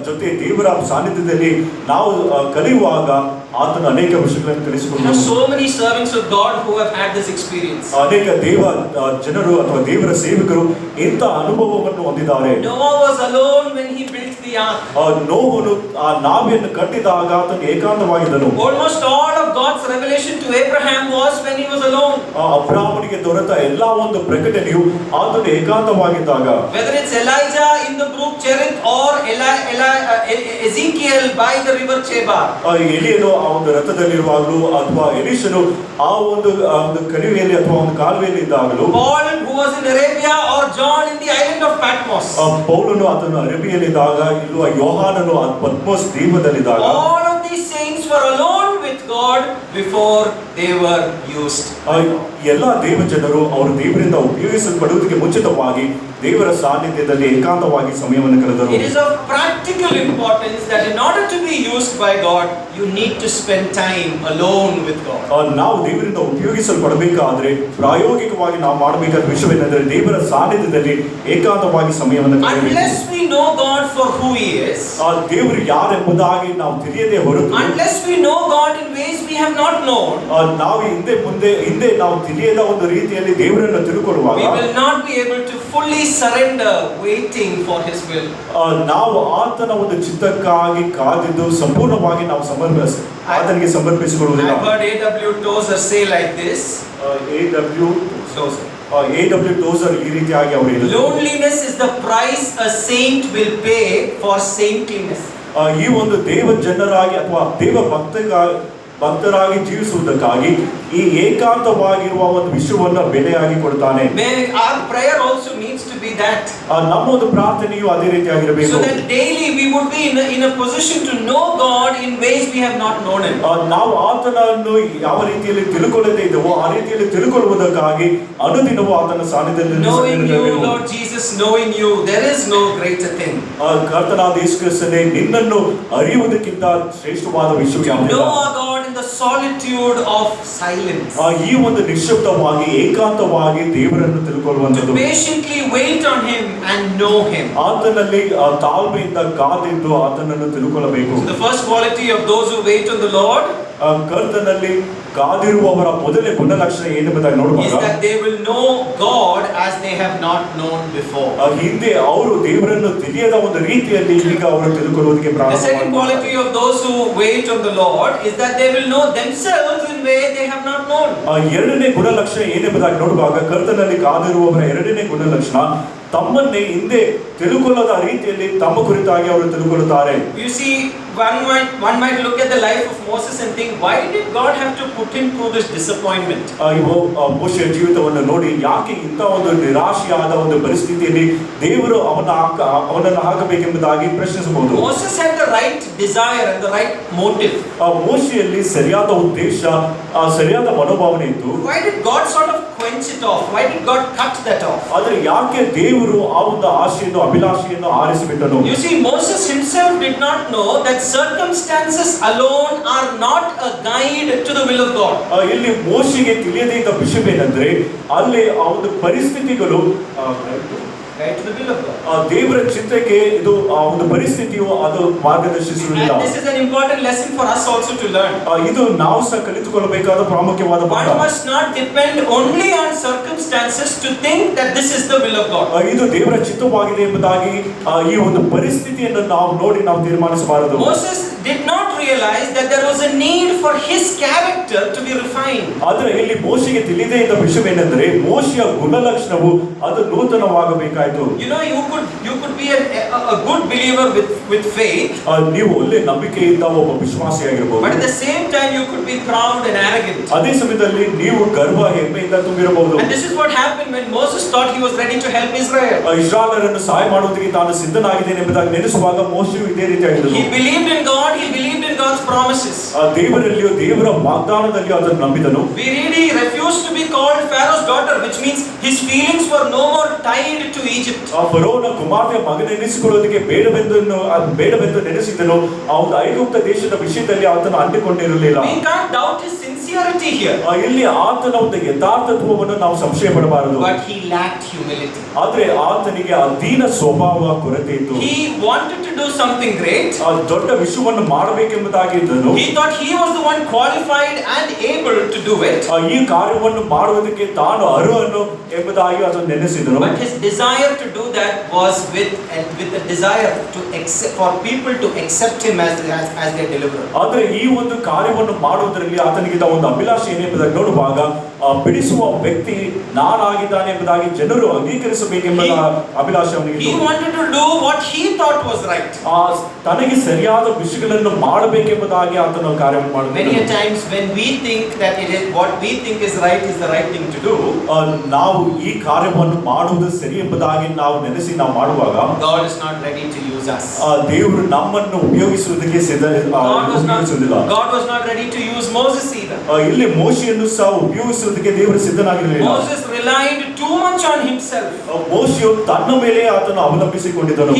ಜೊತೆ ದೇವರ ಸಾನ್ನಿಧ್ಯದಲ್ಲಿ ನಾವು ಕಲಿಯುವಾಗ ಆತನು ಅನೇಕ ವಿಷಯಗಳನ್ನು ತಿಳಿಸಿಕೊಟ್ಟನು. so many servants of God who have had this experience. ಅನೇಕ ಜನರು ಅಥವಾ ದೇವರ ಸೇವಕರು ಇಂಥ ಅನುಭವವನ್ನು ಹೊಂದಿದ್ದಾರೆ. Noah was alone when he built the ark. ನೋಹನು ಆ ನಾವೆಯನ್ನು ಕಟ್ಟಿದಾಗ ಆತನು ಏಕಾಂತವಾಗಿದ್ದನು. Almost all of God's revelation to Abraham was when he was alone. ಅಬ್ರಹಾಮನಿಗೆ ದೊರೆತ ಎಲ್ಲಾ ಒಂದು ಪ್ರಕಟಣೆಯು ಆತನು ಏಕಾಂತವಾಗಿದ್ದಾಗ. Whether it's Elijah in the brook Cherith or Ezekiel by the river Chebar. ಎಲಿಯನು ಆ ಒಂದು ರಥದಲ್ಲಿರುವಾಗಲೂ ಅಥವಾ ಎಲೀಷನು ಆ ಒಂದು ಕಣಿವೆಯಲ್ಲಿ ಅಥವಾ ಒಂದು ಕಾಲುವೆಯಲ್ಲಿ ಇದ್ದಾಗಲೂ. Paul who was in Arabia or John in the island of Patmos. ಪೌಲನು ಆತನು ಅರೇಬಿಯಲ್ಲಿದ್ದಾಗ ಇಲ್ಲವ ಯೋಹಾನನು ಪದ್ಮೋಸ್ ದ್ವೀಪದಲ್ಲಿದ್ದಾಗ. All of these saints were alone with God before they were used. ಎಲ್ಲ ದೇವ ಜನರು ಅವರು ದೇವರಿಂದ ಉಪಯೋಗಿಸಲ್ಪಡುವುದಕ್ಕೆ ಮುಂಚಿತವಾಗಿ ದೇವರ ಸಾನ್ನಿಧ್ಯದಲ್ಲಿ ಏಕಾಂತವಾಗಿ ಸಮಯವನ್ನು ಕಳೆದರು. It is of practical importance that in order to be used by God you need to spend time alone with God. ನಾವು ದೇವರಿಂದ ಉಪಯೋಗಿಸಲ್ಪಡಬೇಕಾದ್ರೆ ಪ್ರಾಯೋಗಿಕವಾಗಿ ನಾವು ಮಾಡಬೇಕಾದ ವಿಷಯವೇನೆಂದರೆ ದೇವರ ಸಾನ್ನಿಧ್ಯದಲ್ಲಿ ಏಕಾಂತವಾಗಿ ಸಮಯವನ್ನು ಕಳೆಯಬೇಕು. Unless we know God for who he is, ದೇವರು ಯಾರೆಂಬುದಾಗಿ ನಾವು ತಿಳಿಯದೆ ಹೊರತು, unless we know God in ways we have not known, ನಾವು ಹಿಂದೆ ನಾವು ತಿಳಿಯದ ಒಂದು ರೀತಿಯಲ್ಲಿ ದೇವರನ್ನು ತಿಳ್ಕೊಳ್ಳುವಾಗ we will not be able to fully surrender waiting for his will. ನಾವು ಆತನ ಒಂದು ಚಿತ್ತಕ್ಕಾಗಿ ಕಾದಿದ್ದು ಸಂಪೂರ್ಣವಾಗಿ ನಾವು ಆತನಿಗೆ ಸಮರ್ಪಿಸಿಕೊಳ್ಳುವುದಿಲ್ಲ. I heard A.W. Tozer say like this. A.W. Tozer ಈ ರೀತಿಯಾಗಿ ಅವರು ಹೇಳಿದರು. Loneliness is the price a saint will pay for saintliness. ಈ ಒಂದು ದೇವ ಜನರಾಗಿ ಅಥವಾ ದೇವ ಭಕ್ತರಾಗಿ ಜೀವಿಸುವುದಕ್ಕಾಗಿ ಈ ಏಕಾಂತವಾಗಿರುವ ಒಂದು ವಿಷಯವನ್ನು ಬೆಲೆಯಾಗಿ ಕೊಡ್ತಾನೆ. Our prayer also needs to be that. ನಮ್ಮ ಒಂದು ಪ್ರಾರ್ಥನೆಯು ಅದೇ ರೀತಿಯಾಗಿರಬೇಕು. So that daily we would be in a position to know God in ways we have not known him. ನಾವು ಆತನನ್ನು ಯಾವ ರೀತಿಯಲ್ಲಿ ತಿಳ್ಕೊಳ್ಳದೇ ಇದ್ದವೋ ಆ ರೀತಿಯಲ್ಲಿ ತಿಳ್ಕೊಳ್ಳುವುದಕ್ಕಾಗಿ ಅನುದಿನವೂ ಆತನ ಸಾನ್ನಿಧ್ಯದಲ್ಲಿ Knowing you, Lord Jesus, knowing you, there is no greater thing. ಕರ್ತನಾದ ಯೇಸು ಕ್ರಿಸ್ತನೇ ನಿನ್ನನ್ನು ಅರಿಯುವುದಕ್ಕಿಂತ ಶ್ರೇಷ್ಠವಾದ ವಿಷಯ ಯಾವುದಿಲ್ಲ. Know our God in the solitude of silence. ಈ ಒಂದು ನಿಶ್ಶಬ್ದವಾಗಿ ಏಕಾಂತವಾಗಿ ದೇವರನ್ನು ತಿಳ್ಕೊಳ್ಳುವಂಥದ್ದು. Patiently wait on him and know him. ಆತನಲ್ಲಿ ತಾಳ್ಮೆಯಿಂದ ಕಾದಿದ್ದು ಆತನನ್ನು ತಿಳ್ಕೊಳ್ಳಬೇಕು. The first quality of those who wait on the Lord ಕರ್ತನಲ್ಲಿ ಕಾದಿರುವವರ ಮೊದಲನೇ ಗುಣಲಕ್ಷಣ ಏನೆಂಬುದಾಗಿ ನೋಡುವಾಗ is that they will know God as they have not known before. ಹಿಂದೆ ಅವರು ದೇವರನ್ನು ತಿಳಿಯದ ಒಂದು ರೀತಿಯಲ್ಲಿ ಈಗ ಅವರು ತಿಳ್ಕೊಳ್ಳುವುದಕ್ಕೆ ಪ್ರಾರಂಭ The second quality of those who wait on the Lord is that they will know themselves in way they have not known. ಎರಡನೇ ಗುಣಲಕ್ಷಣ ಏನೆಂಬುದಾಗಿ ನೋಡುವಾಗ ಕರ್ತನಲ್ಲಿ ಕಾದಿರುವವರ ಎರಡನೇ ಗುಣಲಕ್ಷಣ ತಮ್ಮನ್ನೇ ಹಿಂದೆ ತಿಳ್ಕೊಳ್ಳದ ರೀತಿಯಲ್ಲಿ ತಮ್ಮ ಕುರಿತಾಗಿ ಅವರು ತಿಳ್ಕೊಳ್ಳುತ್ತಾರೆ. You see, one might look at the life of Moses and think, why did God have to put him through this disappointment? ಮೋಶೆಯ ಜೀವಿತವನ್ನು ನೋಡಿ ಯಾಕೆ ಇಂಥ ಒಂದು ನಿರಾಶೆಯಾದ ಒಂದು ಪರಿಸ್ಥಿತಿಯಲ್ಲಿ ದೇವರು ಅವನನ್ನು ಹಾಕಬೇಕೆಂಬುದಾಗಿ ಪ್ರಶ್ನಿಸಬಹುದು. Moses had the right desire and the right motive. ಮೋಶೆಯಲ್ಲಿ ಸರಿಯಾದ ಉದ್ದೇಶ, ಸರಿಯಾದ ಮನೋಭಾವನೆ ಇತ್ತು. Why did God sort of quench it off? Why did God cut that off? ಆದರೆ ಯಾಕೆ ದೇವರು ಆ ಒಂದು ಆಶೆಯನ್ನು ಅಭಿಲಾಷೆಯನ್ನು ಆರಿಸಿಬಿಟ್ಟನು? You see, Moses himself did not know that circumstances alone are not a guide to the will of God. ಇಲ್ಲಿ ಮೋಶೆಗೆ ತಿಳಿಯದೇ ಇದ್ದ ವಿಷಯವೇನೆಂದರೆ ಅಲ್ಲಿ ಆ ಒಂದು ಪರಿಸ್ಥಿತಿಗಳು Guide to the will of God. ದೇವರ ಚಿತ್ತಕ್ಕೆ ಇದು ಆ ಒಂದು ಪರಿಸ್ಥಿತಿಯು ಅದು ಮಾರ್ಗದರ್ಶಿಸುವುದಿಲ್ಲ. And this is an important lesson for us also to learn. ಇದು ನಾವು ಸಹ ಕಲಿತುಕೊಳ್ಳಬೇಕಾದ ಪ್ರಾಮುಖ್ಯವಾದ ಪಾಠ. One must not depend only on circumstances to think that this is the will of God. ಇದು ದೇವರ ಚಿತ್ತವಾಗಿದೆ ಎಂಬುದಾಗಿ ಈ ಒಂದು ಪರಿಸ್ಥಿತಿಯನ್ನು ನಾವು ನೋಡಿ ನಾವು ತೀರ್ಮಾನಿಸಬಾರದು. Moses did not realize that there was a need for his character to be refined. ಆದರೆ ಇಲ್ಲಿ ಮೋಶೆಗೆ ತಿಳಿದೇ ಇದ್ದ ವಿಷಯವೇನೆಂದರೆ ಮೋಶೆಯ ಗುಣಲಕ್ಷಣವು ಅದು ನೂತನವಾಗಬೇಕಾಯಿತು. You know, you could be a good believer with faith. ನೀವು ಒಳ್ಳೆ ನಂಬಿಕೆಯಿಂದ ಒಬ್ಬ ವಿಶ್ವಾಸಿಯಾಗಿರಬಹುದು. But at the same time you could be proud and arrogant. ಅದೇ ಸಮಯದಲ್ಲಿ ನೀವು ಗರ್ವ ಹೆಮ್ಮೆಯಿಂದ ತುಂಬಿರಬಹುದು. And this is what happened when Moses thought he was ready to help Israel. ಇಸ್ರಾಯೇಲರನ್ನು ಸಹಾಯ ಮಾಡುವುದಕ್ಕೆ ತಾನು ಸಿದ್ಧನಾಗಿದ್ದೇನೆ ಎಂಬುದಾಗಿ ನೆನೆಸುವಾಗ ಮೋಶೆಯು ಇದೇ ರೀತಿಯಾಗಿದ್ದನು. He believed in God, he believed in God's promises. ದೇವರಲ್ಲಿಯೂ ದೇವರ ವಾಗ್ದಾನದಲ್ಲಿಯೂ ಅದನ್ನು ನಂಬಿದನು. We read he refused used to be called Pharaoh's daughter, which means his feelings were no more tied to Egypt. ಆ ಫರೋನ ಕುಮಾರ್ತೆಯ ಮಗನೆನಿಸಿಕೊಳ್ಳೋದಕ್ಕೆ ಬೇಡವೆಂದು ನೆನೆಸಿದನು. ಆ ಒಂದು ಐಗುಪ್ತ ದೇಶದ ವಿಷಯದಲ್ಲಿ ಆತನು ಅಂಟಿಕೊಂಡಿರಲಿಲ್ಲ. We can't doubt his sincerity here. ಇಲ್ಲಿ ಆತನ ಒಂದು ಯಥಾರ್ಥತ್ವವನ್ನು ನಾವು ಸಂಶಯ ಪಡಬಾರದು. But he lacked humility. ಆದ್ರೆ ಆತನಿಗೆ ಅಧೀನ ಸ್ವಭಾವ ಕೊರತೆ ಇತ್ತು. He wanted to do something great. ಆ ದೊಡ್ಡ ವಿಷಯವನ್ನು ಮಾಡಬೇಕೆಂಬುದಾಗಿ ಇದ್ದನು. He thought he was the one qualified and able to do it. ಈ ಕಾರ್ಯವನ್ನು ಮಾಡುವುದಕ್ಕೆ ತಾನು ಅರ್ಹನು ಎಂಬುದಾಗಿ ಅದನ್ನು ನೆನೆಸಿದನು. But his desire to do that was with the desire to accept, for people to accept him as their deliverer. ಆದ್ರೆ ಈ ಒಂದು ಕಾರ್ಯವನ್ನು ಮಾಡುವುದರಲ್ಲಿ ಆತನಿಗಿದ್ದ ಒಂದು ಅಭಿಲಾಷೆ ಏನೆಂಬುದಾಗಿ ನೋಡುವಾಗ ಬಿಡಿಸುವ ವ್ಯಕ್ತಿ ನಾನಾಗಿದ್ದಾನೆ ಎಂಬುದಾಗಿ ಜನರು ಅಂಗೀಕರಿಸಬೇಕೆಂಬ ಅಭಿಲಾಷೆ ಅವನಿಗೆ. He wanted to do what he thought was right. ತನಗೆ ಸರಿಯಾದ ವಿಷಯಗಳನ್ನು ಮಾಡಬೇಕೆಂಬುದಾಗಿ ಆತನು ಕಾರ್ಯವನ್ನು ಮಾಡಿದನು. Many a times when we think that it is what we think is the right thing to do, ನಾವು ಈ ಕಾರ್ಯವನ್ನು ಮಾಡುವುದು ಸರಿ ಎಂಬುದಾಗಿ ನಾವು ನೆನೆಸಿ ನಾವು ಮಾಡುವಾಗ God is not ready to use us. ದೇವರು ನಮ್ಮನ್ನು ಉಪಯೋಗಿಸುವುದಕ್ಕೆ God was not ready to use Moses either. ಇಲ್ಲಿ ಮೋಶೆಯನ್ನು ಸಹ ಉಪಯೋಗಿಸುವುದಕ್ಕೆ ದೇವರು ಸಿದ್ಧನಾಗಿರಲಿಲ್ಲ. Moses relied too much on himself. ಮೋಶೆಯು ತನ್ನ ಮೇಲೆ ಆತನು ಅವಲಂಬಿಸಿಕೊಂಡಿದ್ದನು.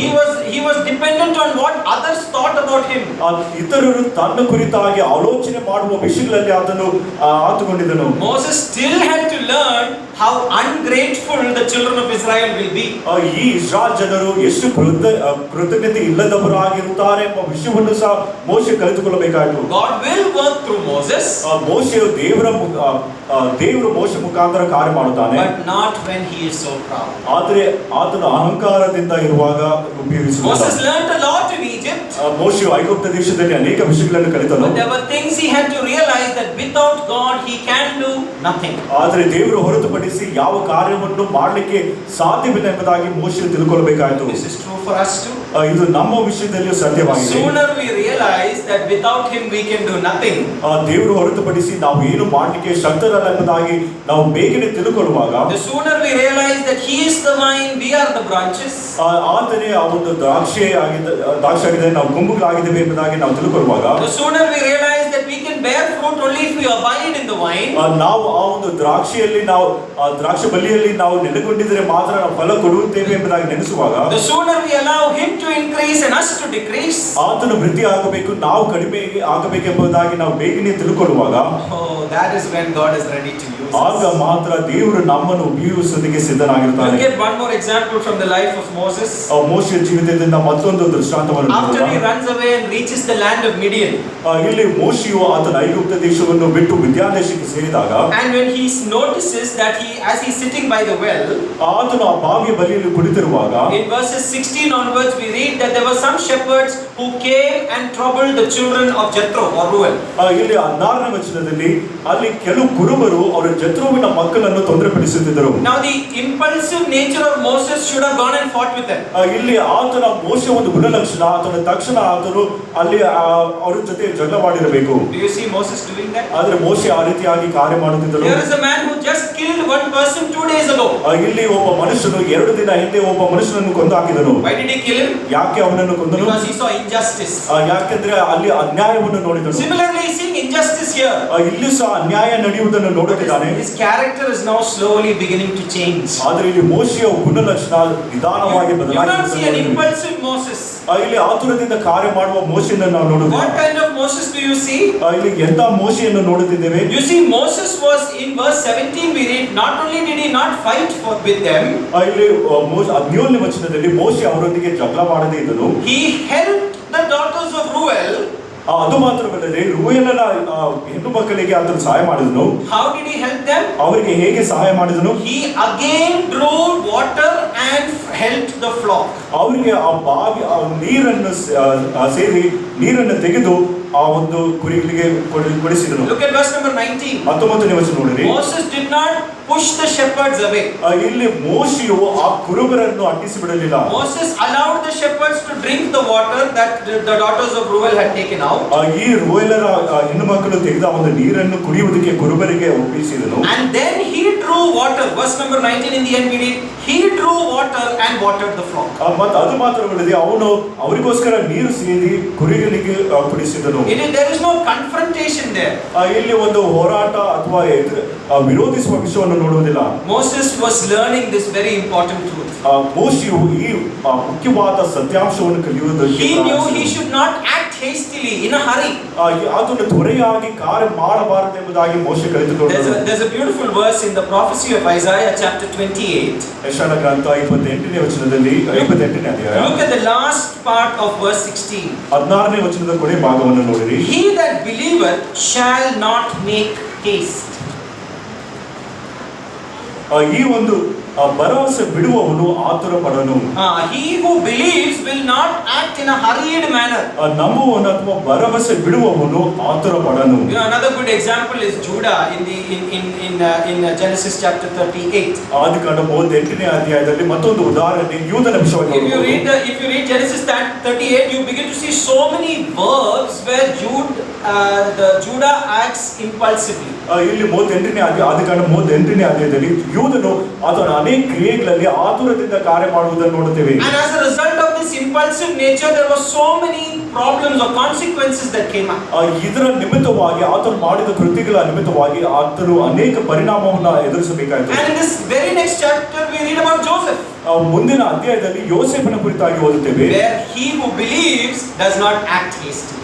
He was dependent on what others thought about him. ಇತರರು ತನ್ನ ಕುರಿತಾಗಿ ಆಲೋಚನೆ ಮಾಡುವ ವಿಷಯಗಳಲ್ಲಿ ಆತನು ಆತುಕೊಂಡಿದ್ದನು. Moses still had to learn how ungrateful the children of Israel will be. ಈ ಇಸ್ರಾಯೇಲ್ ಜನರು ಎಷ್ಟು ಕೃತಜ್ಞತೆ ಇಲ್ಲದವರಾಗಿರುತ್ತಾರೆ ಎಂಬ ವಿಷಯವನ್ನು ಸಹ ಮೋಶೆ ಕಲಿತುಕೊಳ್ಳಬೇಕಾಯಿತು. God will work through Moses. ಮೋಶೆಯು ದೇವರು ಮೋಶೆ ಮುಖಾಂತರ ಕಾರ್ಯ ಮಾಡುತ್ತಾನೆ. But not when he is so proud. ಆದರೆ ಆತನು ಅಹಂಕಾರದಿಂದ ಇರುವಾಗ ಉಪಯೋಗಿಸುವುದಿಲ್ಲ. Moses learned a lot in Egypt. ಮೋಶೆಯು ಐಗುಪ್ತ ದೇಶದಲ್ಲಿ ಅನೇಕ ವಿಷಯಗಳನ್ನು ಕಲಿತನು. But there were things he had to realize that without God he can do nothing. ಆದರೆ ದೇವರು ಹೊರತುಪಡಿಸಿ ಯಾವ ಕಾರ್ಯವನ್ನು ಮಾಡಲಿಕ್ಕೆ ಸಾಧ್ಯವಿಲ್ಲ ಎಂಬುದಾಗಿ ಮೋಶೆಯು ತಿಳ್ಕೊಳ್ಳಬೇಕಾಯಿತು. This is true for us too. ಇದು ನಮ್ಮ ವಿಷಯದಲ್ಲಿಯೂ ಸತ್ಯವಾಗಿದೆ. Sooner we realize that without him we can do nothing. ದೇವರು ಹೊರತುಪಡಿಸಿ ನಾವು ಏನು ಮಾಡಲಿಕ್ಕೆ ಶಕ್ತರಲ್ಲ ಎಂಬುದಾಗಿ ನಾವು ಬೇಗನೆ ತಿಳ್ಕೊಳ್ಳುವಾಗ, the sooner we realize that he is the vine, we are the branches. ಆತನೇ ಆ ಒಂದು ದ್ರಾಕ್ಷಿ ಆಗಿದೆ, ನಾವು ಕೊಂಬುಗಳಾಗಿದ್ದೇವೆ ಎಂಬುದಾಗಿ ನಾವು ತಿಳ್ಕೊಳ್ಳುವಾಗ, the sooner we realize that we can bear fruit only if we abide in the vine. ನಾವು ಆ ಒಂದು ದ್ರಾಕ್ಷಿ ಬಳ್ಳಿಯಲ್ಲಿ ನಾವು ನೆಲೆಗೊಂಡಿದ್ದರೆ ಮಾತ್ರ ನಾವು ಫಲ ಕೊಡುತ್ತೇವೆ ಎಂಬುದಾಗಿ ನೆನೆಸುವಾಗ, the sooner we allow him to increase and us to decrease. ಆತನು ವೃದ್ಧಿ ಆಗಬೇಕು, ನಾವು ಕಡಿಮೆ ಆಗಬೇಕೆಂಬುದಾಗಿ ನಾವು ಬೇಗನೆ ತಿಳ್ಕೊಳ್ಳುವಾಗ, oh, that is when God is ready to use us. ಆಗ ಮಾತ್ರ ದೇವರು ನಮ್ಮನ್ನು ಉಪಯೋಗಿಸುವುದಕ್ಕೆ ಸಿದ್ಧನಾಗಿರುತ್ತಾನೆ. We'll get one more example from the life of Moses. ಮೋಶೆಯ ಜೀವಿತದಿಂದ ಮತ್ತೊಂದು ದೃಷ್ಟಾಂತವನ್ನು after he runs away and reaches the land of Midian. ಇಲ್ಲಿ ಮೋಶೆಯು ಆತನ ಐಗುಪ್ತ ದೇಶವನ್ನು ಬಿಟ್ಟು ಮಿದ್ಯಾನ್ ದೇಶಕ್ಕೆ ಸೇರಿದಾಗ, and when he notices that as he's sitting by the well, ಆತನು ಆ ಬಾವಿಯ ಬಳಿಯಲ್ಲಿ ಕುಳಿತಿರುವಾಗ, in verses 16 onwards we read that there were some shepherds who came and troubled the children of Jethro or Reuel. ಇಲ್ಲಿ 16ನೇ ವಚನದಲ್ಲಿ ಅಲ್ಲಿ ಕೆಲವು ಕುರುಬರು ಅವರ ಜೆತ್ರೋವಿನ ಮಕ್ಕಳನ್ನು ತೊಂದರೆಪಡಿಸುತ್ತಿದ್ದರು. now the impulsive nature of Moses should have gone and fought with them. ಇಲ್ಲಿ ಆತನ ಮೋಶೆ ಒಂದು ಗುಣಲಕ್ಷಣ, ಆತನ ತಕ್ಷಣ ಆತನು ಅಲ್ಲಿ ಅವರ ಜೊತೆ ಜಗಳ ಮಾಡಿರಬೇಕು. do you see Moses doing that? ಆದ್ರೆ ಮೋಶೆ ಆ ರೀತಿಯಾಗಿ ಕಾರ್ಯ ಮಾಡುತ್ತಿದ್ದರು. here is a man who just killed one person 2 days ago. ಇಲ್ಲಿ ಒಬ್ಬ ಮನುಷ್ಯನು 2 ದಿನ ಹಿಂದೆ ಒಬ್ಬ ಮನುಷ್ಯನನ್ನು ಕೊಂದು ಹಾಕಿದನು. why did he kill him? ಯಾಕೆ ಅವನನ್ನು ಕೊಂದನು? because he saw injustice. ಯಾಕೆಂದ್ರೆ ಅಲ್ಲಿ ಅನ್ಯಾಯವನ್ನು ನೋಡಿದನು. similarly he is seeing injustice here. ಇಲ್ಲಿ ಸಹ ಅನ್ಯಾಯ ನಡೆಯುವುದನ್ನು ನೋಡುತ್ತಿದ್ದಾನೆ. his character is now slowly beginning to change. ಆದರೆ ಇಲ್ಲಿ ಮೋಶೆಯ ಗುಣಲಕ್ಷಣ ನಿಧಾನವಾಗಿ ಬದಲಾಗುತ್ತದೆ. you don't see an impulsive Moses. ಇಲ್ಲಿ ಆತುರದಿಂದ ಕಾರ್ಯ ಮಾಡುವ ಮೋಶೆಯನ್ನು ನಾವು ನೋಡುತ್ತೇವೆ. what kind of Moses do you see? ಇಲ್ಲಿ ಎಂತ ಮೋಶೆಯನ್ನು ನೋಡುತ್ತಿದ್ದೇವೆ? you see Moses was in verse 17 we read, not only did he not fight with them, ಇಲ್ಲಿ 17ನೇ ವಚನದಲ್ಲಿ ಮೋಶೆ ಅವರೊಂದಿಗೆ ಜಗಳ ಮಾಡದೇ ಇದ್ದನು. he helped the daughters of Reuel. ಅದು ಮಾತ್ರವಲ್ಲದೆ ರೂಯೇಲನ ಹೆಣ್ಣು ಮಕ್ಕಳಿಗೆ ಆತನು ಸಹಾಯ ಮಾಡಿದನು. how did he help them? ಅವರಿಗೆ ಹೇಗೆ ಸಹಾಯ ಮಾಡಿದನು? he again drew water and helped the flock. ಅವರಿಗೆ ಆ ಬಾವಿ ನೀರನ್ನು ಸೇರಿ ನೀರನ್ನು ತೆಗೆದು ಆ ಒಂದು ಕುರಿಗಳಿಗೆ ಕೊಡಿಸಿದನು. look at verse number 19. 19ನೇ ವಚನ ನೋಡಿರಿ. Moses did not push the shepherds away. ಇಲ್ಲಿ ಮೋಶೆಯು ಆ ಕುರುಬರನ್ನು ಅಟ್ಟಿಸಿ ಬಿಡಲಿಲ್ಲ. Moses allowed the shepherds to drink the water that the daughters of Reuel had taken out. ಈ ರೂಯೇಲರ ಹೆಣ್ಣು ಮಕ್ಕಳು ತೆಗೆದ ಒಂದು ನೀರನ್ನು ಕುಡಿಯುವುದಕ್ಕೆ ಕುರುಬರಿಗೆ ಒಪ್ಪಿಸಿದನು. and then he drew water. verse number 19 in the end we read, he drew drew water and watered the flock. ಮತ್ತು ಅದು ಮಾತ್ರವಲ್ಲದೆ ಅವನು ಅವರಿಗೋಸ್ಕರ ನೀರು ಸೇದಿ ಕುರಿಗಳಿಗೆ ಕುಡಿಸಿದನು. There is no confrontation there. ಇಲ್ಲಿ ಒಂದು ಹೋರಾಟ ಅಥವಾ ವಿರೋಧಿಸುವ ವಿಷಯವನ್ನು ನೋಡುವುದಿಲ್ಲ. Moses was learning this very important truth. ಮೋಶೆಯು ಈ ಮುಖ್ಯವಾದ ಸತ್ಯಾಂಶವನ್ನು ಕಲಿಯುವುದಕ್ಕೆ He knew he should not act hastily in a hurry. ಅದನ್ನು ತ್ವರೆಯಾಗಿ ಕಾರ್ಯ ಮಾಡಬಾರದೆಂಬುದಾಗಿ ಮೋಶೆ ಕಲಿತುಕೊಂಡನು. There's a beautiful verse in the prophecy of Isaiah chapter 28. ಯೆಶಾಯನ ಗ್ರಂಥ 28ನೇ ವಚನದಲ್ಲಿ 28ನೇ ಅಧ್ಯಾಯ. Look at the last part of verse 16. 16ನೇ ವಚನದ ಕೊನೆ ಭಾಗವನ್ನು ನೋಡಿರಿ. He that believeth shall not make haste. ಈ ಒಂದು ಭರವಸೆ ಬಿಡುವವನು ಆತುರ ಪಡನು. He who believes will not act in a hurried manner. ನಂಬುವವನು ಅಥವಾ ಭರವಸೆ ಬಿಡುವವನು ಆತುರ ಪಡನು. Another good example is Judah in Genesis chapter 38. ಆದಿಕಾಂಡ 38ನೇ ಅಧ್ಯಾಯದಲ್ಲಿ ಮತ್ತೊಂದು ಉದಾಹರಣೆ ಯೂದನ ವಿಷಯವಾಗಿ. If you read Genesis 38, you begin to see so many verbs where Judah acts impulsively. ಇಲ್ಲಿ 38ನೇ ಆದಿಕಾಂಡ 38ನೇ ಅಧ್ಯಾಯದಲ್ಲಿ ಯೂದನು ಅದರ ಅನೇಕ ಕ್ರಿಯೆಗಳಲ್ಲಿ ಆತುರದಿಂದ ಕಾರ್ಯ ಮಾಡುವುದನ್ನು ನೋಡುತ್ತೇವೆ. And as a result of this impulsive nature, there were so many problems or consequences that came up. ಇದರ ನಿಮಿತ್ತವಾಗಿ ಆತನು ಮಾಡಿದ ಕೃತ್ಯಗಳ ನಿಮಿತ್ತವಾಗಿ ಆತನು ಅನೇಕ ಪರಿಣಾಮವನ್ನು ಎದುರಿಸಬೇಕಾಯಿತು. And in this very next chapter, we read about Joseph. ಮುಂದಿನ ಅಧ್ಯಾಯದಲ್ಲಿ ಯೋಸೇಫನ ಕುರಿತಾಗಿ ಓದುತ್ತೇವೆ. Where he who believes does not act hastily.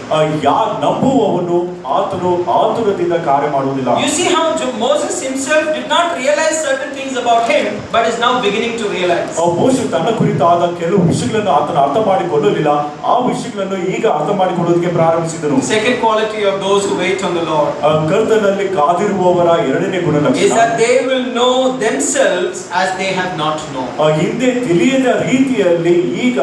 ನಂಬುವವನು ಆತನು ಆತುರದಿಂದ ಕಾರ್ಯ ಮಾಡುವುದಿಲ್ಲ. You see how Moses himself did not realize certain things about him, but is now beginning to realize. ಮೋಶೆ ತನ್ನ ಕುರಿತಾದ ಕೆಲವು ವಿಷಯಗಳನ್ನು ಆತನು ಅರ್ಥ ಮಾಡಿಕೊಳ್ಳಲಿಲ್ಲ, ಆ ವಿಷಯಗಳನ್ನು ಈಗ ಅರ್ಥ ಮಾಡಿಕೊಳ್ಳುವುದಕ್ಕೆ ಪ್ರಾರಂಭಿಸಿದನು. Second quality of those who wait on the Lord ಕರ್ತನಲ್ಲಿ ಕಾದಿರುವವರ ಎರಡನೇ ಗುಣಲಕ್ಷಣ is that they will know themselves as they have not known. ಹಿಂದೆ ತಿಳಿಯದ ರೀತಿಯಲ್ಲಿ ಈಗ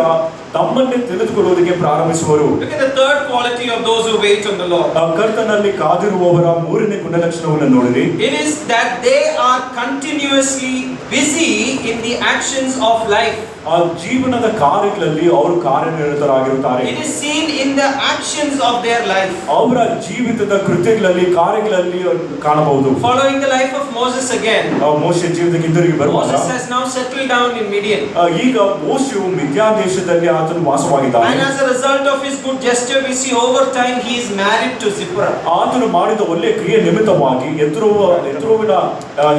ತಮ್ಮನ್ನೇ ತಿಳಿದುಕೊಳ್ಳುವುದಕ್ಕೆ ಪ್ರಾರಂಭಿಸುವರು. Look at the third quality of those who wait on the Lord. ಕರ್ತನಲ್ಲಿ ಕಾದಿರುವವರ ಮೂರನೇ ಗುಣಲಕ್ಷಣವನ್ನು ನೋಡಿರಿ. It is that they are continuously busy in the actions of life. ಆ ಜೀವನದ ಕಾರ್ಯಗಳಲ್ಲಿ ಅವರು ಕಾರ್ಯನಿರತರಾಗಿರುತ್ತಾರೆ. It is seen in the actions of their life. ಅವರ ಜೀವಿತದ ಕೃತ್ಯಗಳಲ್ಲಿ ಕಾರ್ಯಗಳಲ್ಲಿ ಕಾಣಬಹುದು. Following the life of Moses again, ಮೋಶೆ ಜೀವಿತಕ್ಕೆ ಹಿಂದಿರುಗಿ ಬರುವಾಗ Moses has now settled down in Midian. ಈಗ ಮೋಶೆಯು ಮಿದ್ಯಾನ್ ದೇಶದಲ್ಲಿ ಆತನು ವಾಸವಾಗಿದ್ದಾನೆ. And as a result of his good gesture, we see over time he is married to Zipporah. ಆತನು ಮಾಡಿದ ಒಳ್ಳೆಯ ಕ್ರಿಯೆ ನಿಮಿತ್ತವಾಗಿ ಎತ್ರೋವಿನ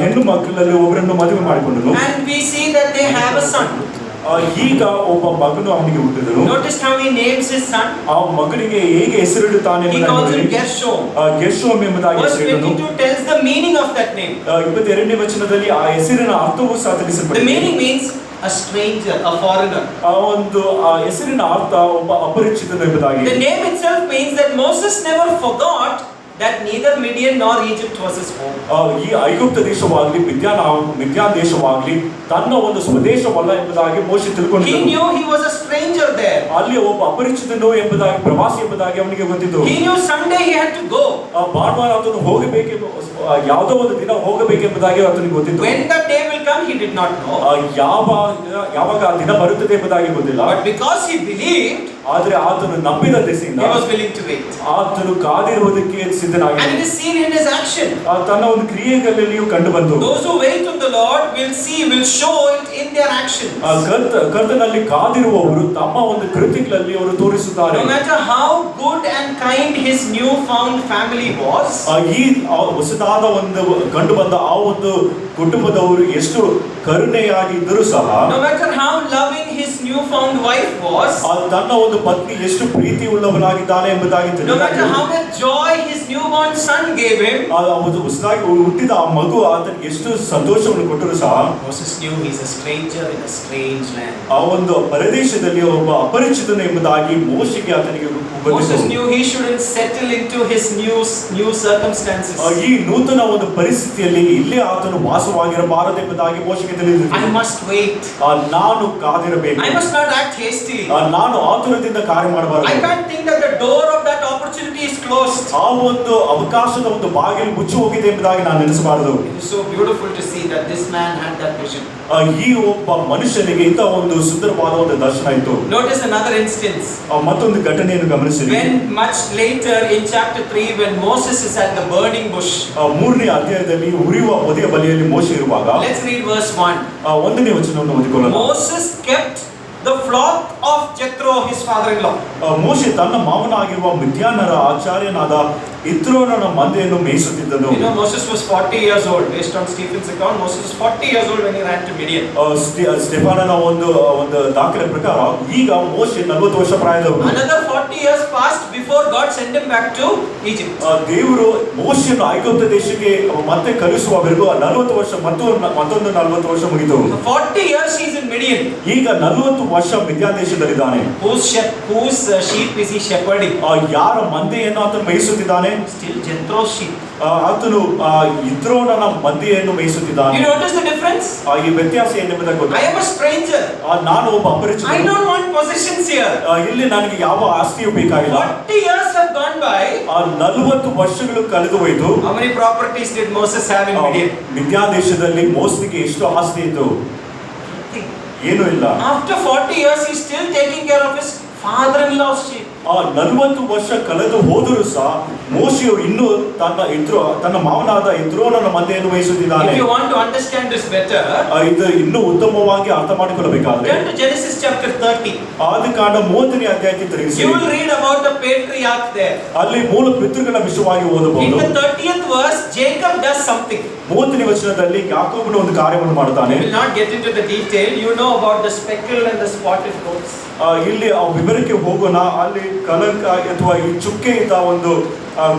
ಹೆಣ್ಣು ಮಕ್ಕಳಲ್ಲಿ ಒಬ್ಬರನ್ನು ಮದುವೆ ಮಾಡಿಕೊಂಡನು. And we see that they have a son. ಈಗ ಒಬ್ಬ ಮಗನು ಅವನಿಗೆ ಹುಟ್ಟಿದನು. Notice how he names his son. ಆ ಮಗನಿಗೆ ಹೇಗೆ ಹೆಸರಿಡುತ್ತಾನೆ He calls him Gershom. ಗೆರ್ಷೋಮ್ ಎಂಬುದಾಗಿ Verse ಹೆಸರಿಡುತ್ತಾನೆ. 22 tells the meaning of that name. 22ನೇ ವಚನದಲ್ಲಿ ಆ ಹೆಸರಿನ ಅರ್ಥವು ಸಹ The ತಿಳಿಸಲ್ಪಟ್ಟಿದೆ. meaning means a stranger, a foreigner. ಆ ಒಂದು ಆ ಹೆಸರಿನ ಅರ್ಥ ಒಬ್ಬ ಅಪರಿಚಿತನು ಎಂಬುದಾಗಿ. The name itself means that Moses never forgot that neither Midian nor Egypt was his home. ಈ ಐಗುಪ್ತ ದೇಶವಾಗಲಿ ಮಿದ್ಯಾನ್ ದೇಶವಾಗಲಿ ತನ್ನ ಒಂದು ಸ್ವದೇಶವಲ್ಲ ಎಂಬುದಾಗಿ ಮೋಶೆ ತಿಳ್ಕೊಂಡಿದ್ದನು. He knew he was a stranger there. ಅಲ್ಲಿ ಒಬ್ಬ ಅಪರಿಚಿತನು ಎಂಬುದಾಗಿ ಪ್ರವಾಸಿ ಎಂಬುದಾಗಿ ಅವನಿಗೆ ಗೊತ್ತಿತ್ತು. He knew someday he had to go. ಭಾನುವಾರ ಆತನು ಹೋಗಬೇಕೆಂಬ ಯಾವುದೋ ಒಂದು ದಿನ ಹೋಗಬೇಕೆಂಬುದಾಗಿ ಆತನಿಗೆ ಗೊತ್ತಿತ್ತು. When that day will come, he did not know. ಯಾವಾಗ ಆ ದಿನ ಬರುತ್ತದೆ ಎಂಬುದಾಗಿ ಗೊತ್ತಿಲ್ಲ. But because he believed, ಆದರೆ ಆತನು ನಂಬಿದ ದೆಸೆಯಿಂದ he was willing to wait. ಆತನು ಕಾದಿರುವುದಕ್ಕೆ ಸಿದ್ಧನಾಗಿದ್ದನು. And it is seen in his action. ತನ್ನ ಒಂದು ಕ್ರಿಯೆಗಳಲ್ಲಿಯೂ ಕಂಡು ಬಂತು. Those who wait on the Lord will show it in their actions. ಕರ್ತನಲ್ಲಿ ಕಾದಿರುವವರು ತಮ್ಮ ಒಂದು ಕೃತ್ಯಗಳಲ್ಲಿ ಅವರು ತೋರಿಸುತ್ತಾರೆ. No matter how good and kind his newfound family was, ಈ ಹೊಸದಾದ ಒಂದು ಕಂಡು ಬಂದ ಆ ಒಂದು ಕುಟುಂಬದವರು ಎಷ್ಟು ಕರುಣೆಯಾಗಿದ್ದರೂ ಸಹ, no matter how loving his newfound wife was, ತನ್ನ ಒಂದು ಪತ್ನಿ ಎಷ್ಟು ಪ್ರೀತಿ ಉಳ್ಳವನಾಗಿದ್ದಾನೆ ಎಂಬುದಾಗಿ no matter how much joy his newborn son gave him, ಹೊಸದಾಗಿ ಹುಟ್ಟಿದ ಆ ಮಗು ಆತನಿಗೆ ಎಷ್ಟು ಸಂತೋಷವನ್ನು ಕೊಟ್ಟರು ಸಹ, Moses knew he's a stranger in a strange land. ಆ ಒಂದು ಪರದೇಶದಲ್ಲಿ ಒಬ್ಬ ಅಪರಿಚಿತನು ಎಂಬುದಾಗಿ ಮೋಶೆಗೆ ಆತನಿಗೆ Moses knew he shouldn't settle into his new circumstances. ಈ ನೂತನ ಒಂದು ಪರಿಸ್ಥಿತಿಯಲ್ಲಿ ಇಲ್ಲೇ ಆತನು ವಾಸವಾಗಿರಬಾರದೆಂಬುದಾಗಿ ಮೋಶೆಗೆ ತಿಳಿದಿತ್ತು. I must wait. ನಾನು ಕಾದಿರಬೇಕು. I must not act hastily. ನಾನು ಆತುರದಿಂದ ಕಾರ್ಯ ಮಾಡಬಾರದು. I can't think that the door of that opportunity is closed. ಆ ಒಂದು ಅವಕಾಶದ ಒಂದು ಬಾಗಿಲು ಮುಚ್ಚಿ ಹೋಗಿದೆ ಎಂಬುದಾಗಿ ನಾನು ನೆನೆಸಬಾರದು. It is so beautiful to see that this man had that vision. ಈ ಒಬ್ಬ ಮನುಷ್ಯನಿಗೆ ಇಂಥ ಒಂದು ಸುಂದರವಾದ ಒಂದು ದರ್ಶನ ಇತ್ತು. Notice another instance. ಮತ್ತೊಂದು ಘಟನೆಯನ್ನು ಗಮನಿಸಿರಿ. When much later in chapter 3 when Moses is at the burning bush. 3ನೇ ಅಧ್ಯಾಯದಲ್ಲಿ ಉರಿಯುವ ವಧೆಯ ಬಲಿಯಲ್ಲಿ ಮೋಶೆ ಇರುವಾಗ, Let's read verse 1. 1ನೇ ವಚನವನ್ನು ಓದಿಕೊಳ್ಳೋಣ. Moses kept the flock of Jethro, his father-in-law. ಮೋಶೆ ತನ್ನ ಮಾವನಾಗಿರುವ ಮಿದ್ಯಾನರ ಆಚಾರ್ಯನಾದ ಇತ್ರೋನನ ಮಂದೆಯನ್ನು ಮೇಯಿಸುತ್ತಿದ್ದನು. You know, Moses was 40 years old. Based on Stephen's account, Moses was 40 years old when he ran to Midian. ಸ್ಟೆಫಾನನ ಒಂದು ದಾಖಲೆ ಪ್ರಕಾರ ಈಗ ಮೋಶೆ 40 ವರ್ಷ ಪ್ರಾಯದವನು. Another 40 years passed before God sent him back to Egypt. ದೇವರು ಮೋಶೆಯನ್ನು ಐಗುಪ್ತ ದೇಶಕ್ಕೆ ಮತ್ತೆ ಕರೆಸುವವರೆಗೂ 40 ವರ್ಷ ಮತ್ತೊಂದು 40 ವರ್ಷ ಮುಗಿತು. 40 years he is in Midian. ಈಗ 40 ವರ್ಷ ಮಿದ್ಯಾನ್ ದೇಶದಲ್ಲಿದ್ದಾನೆ. Whose sheep is he shepherding? ಯಾರ ಮಂದೆಯನ್ನು ಆತನು ಮೇಯಿಸುತ್ತಿದ್ದಾನೆ? Still Jethro's sheep. ಆತನು ಇತ್ರೋನನ ಮಂದೆಯನ್ನು ಮೇಯಿಸುತ್ತಿದ್ದಾನೆ. You notice the difference? ಈ ವ್ಯತ್ಯಾಸ ಏನೆಂಬುದನ್ನು ಗೊತ್ತಾ? I am a stranger. ನಾನು ಒಬ್ಬ ಅಪರಿಚಿತ. I don't want possessions here. ಇಲ್ಲಿ ನನಗೆ ಯಾವ ಆಸ್ತಿಯೂ ಬೇಕಾಗಿಲ್ಲ. 40 years have gone by. 40 ವರ್ಷಗಳು ಕಳೆದು ಹೋಯಿತು. How many properties did Moses have in Midian? ಮಿದ್ಯಾನ್ ದೇಶದಲ್ಲಿ ಮೋಸೆಗೆ ಎಷ್ಟು ಆಸ್ತಿ ಇತ್ತು? ಏನೂ ಇಲ್ಲ. After 40 years he is still taking care of his father-in-law's sheep. 40 ವರ್ಷ ಕಳೆದು ಹೋದರೂ ಸಹ ಮೋಶೆಯು ಇನ್ನೂ ತನ್ನ ಮಾವನಾದ ಇತ್ರೋನನ ಮಂದೆಯನ್ನು ವಹಿಸುತ್ತಿದ್ದಾನೆ. If you want to understand this better, ಇದು ಇನ್ನೂ ಉತ್ತಮವಾಗಿ ಅರ್ಥ ಮಾಡಿಕೊಳ್ಳಬೇಕಾದ್ರೆ turn to Genesis chapter 30. ಆದಿಕಾಂಡ 30ನೇ ಅಧ್ಯಾಯಕ್ಕೆ ತಿರುಗಿಸಿ. You will read about the patriarch there. ಅಲ್ಲಿ ಮೂಲ ಪಿತೃಗಳ ವಿಷಯವಾಗಿ In ಓದಬಹುದು. the 30th verse, Jacob does something. 30ನೇ ವಚನದಲ್ಲಿ ಯಾಕೋಬನು ಒಂದು ಕಾರ್ಯವನ್ನು ಮಾಡುತ್ತಾನೆ. We will not get into the detail. You know about the speckled and the spotted goats. ಇಲ್ಲಿ ಆ ವಿವರಕ್ಕೆ ಹೋಗೋಣ. ಅಲ್ಲಿ ಕಲಂಕ ಅಥವಾ ಈ ಚುಕ್ಕೆ ಇದ್ದ ಒಂದು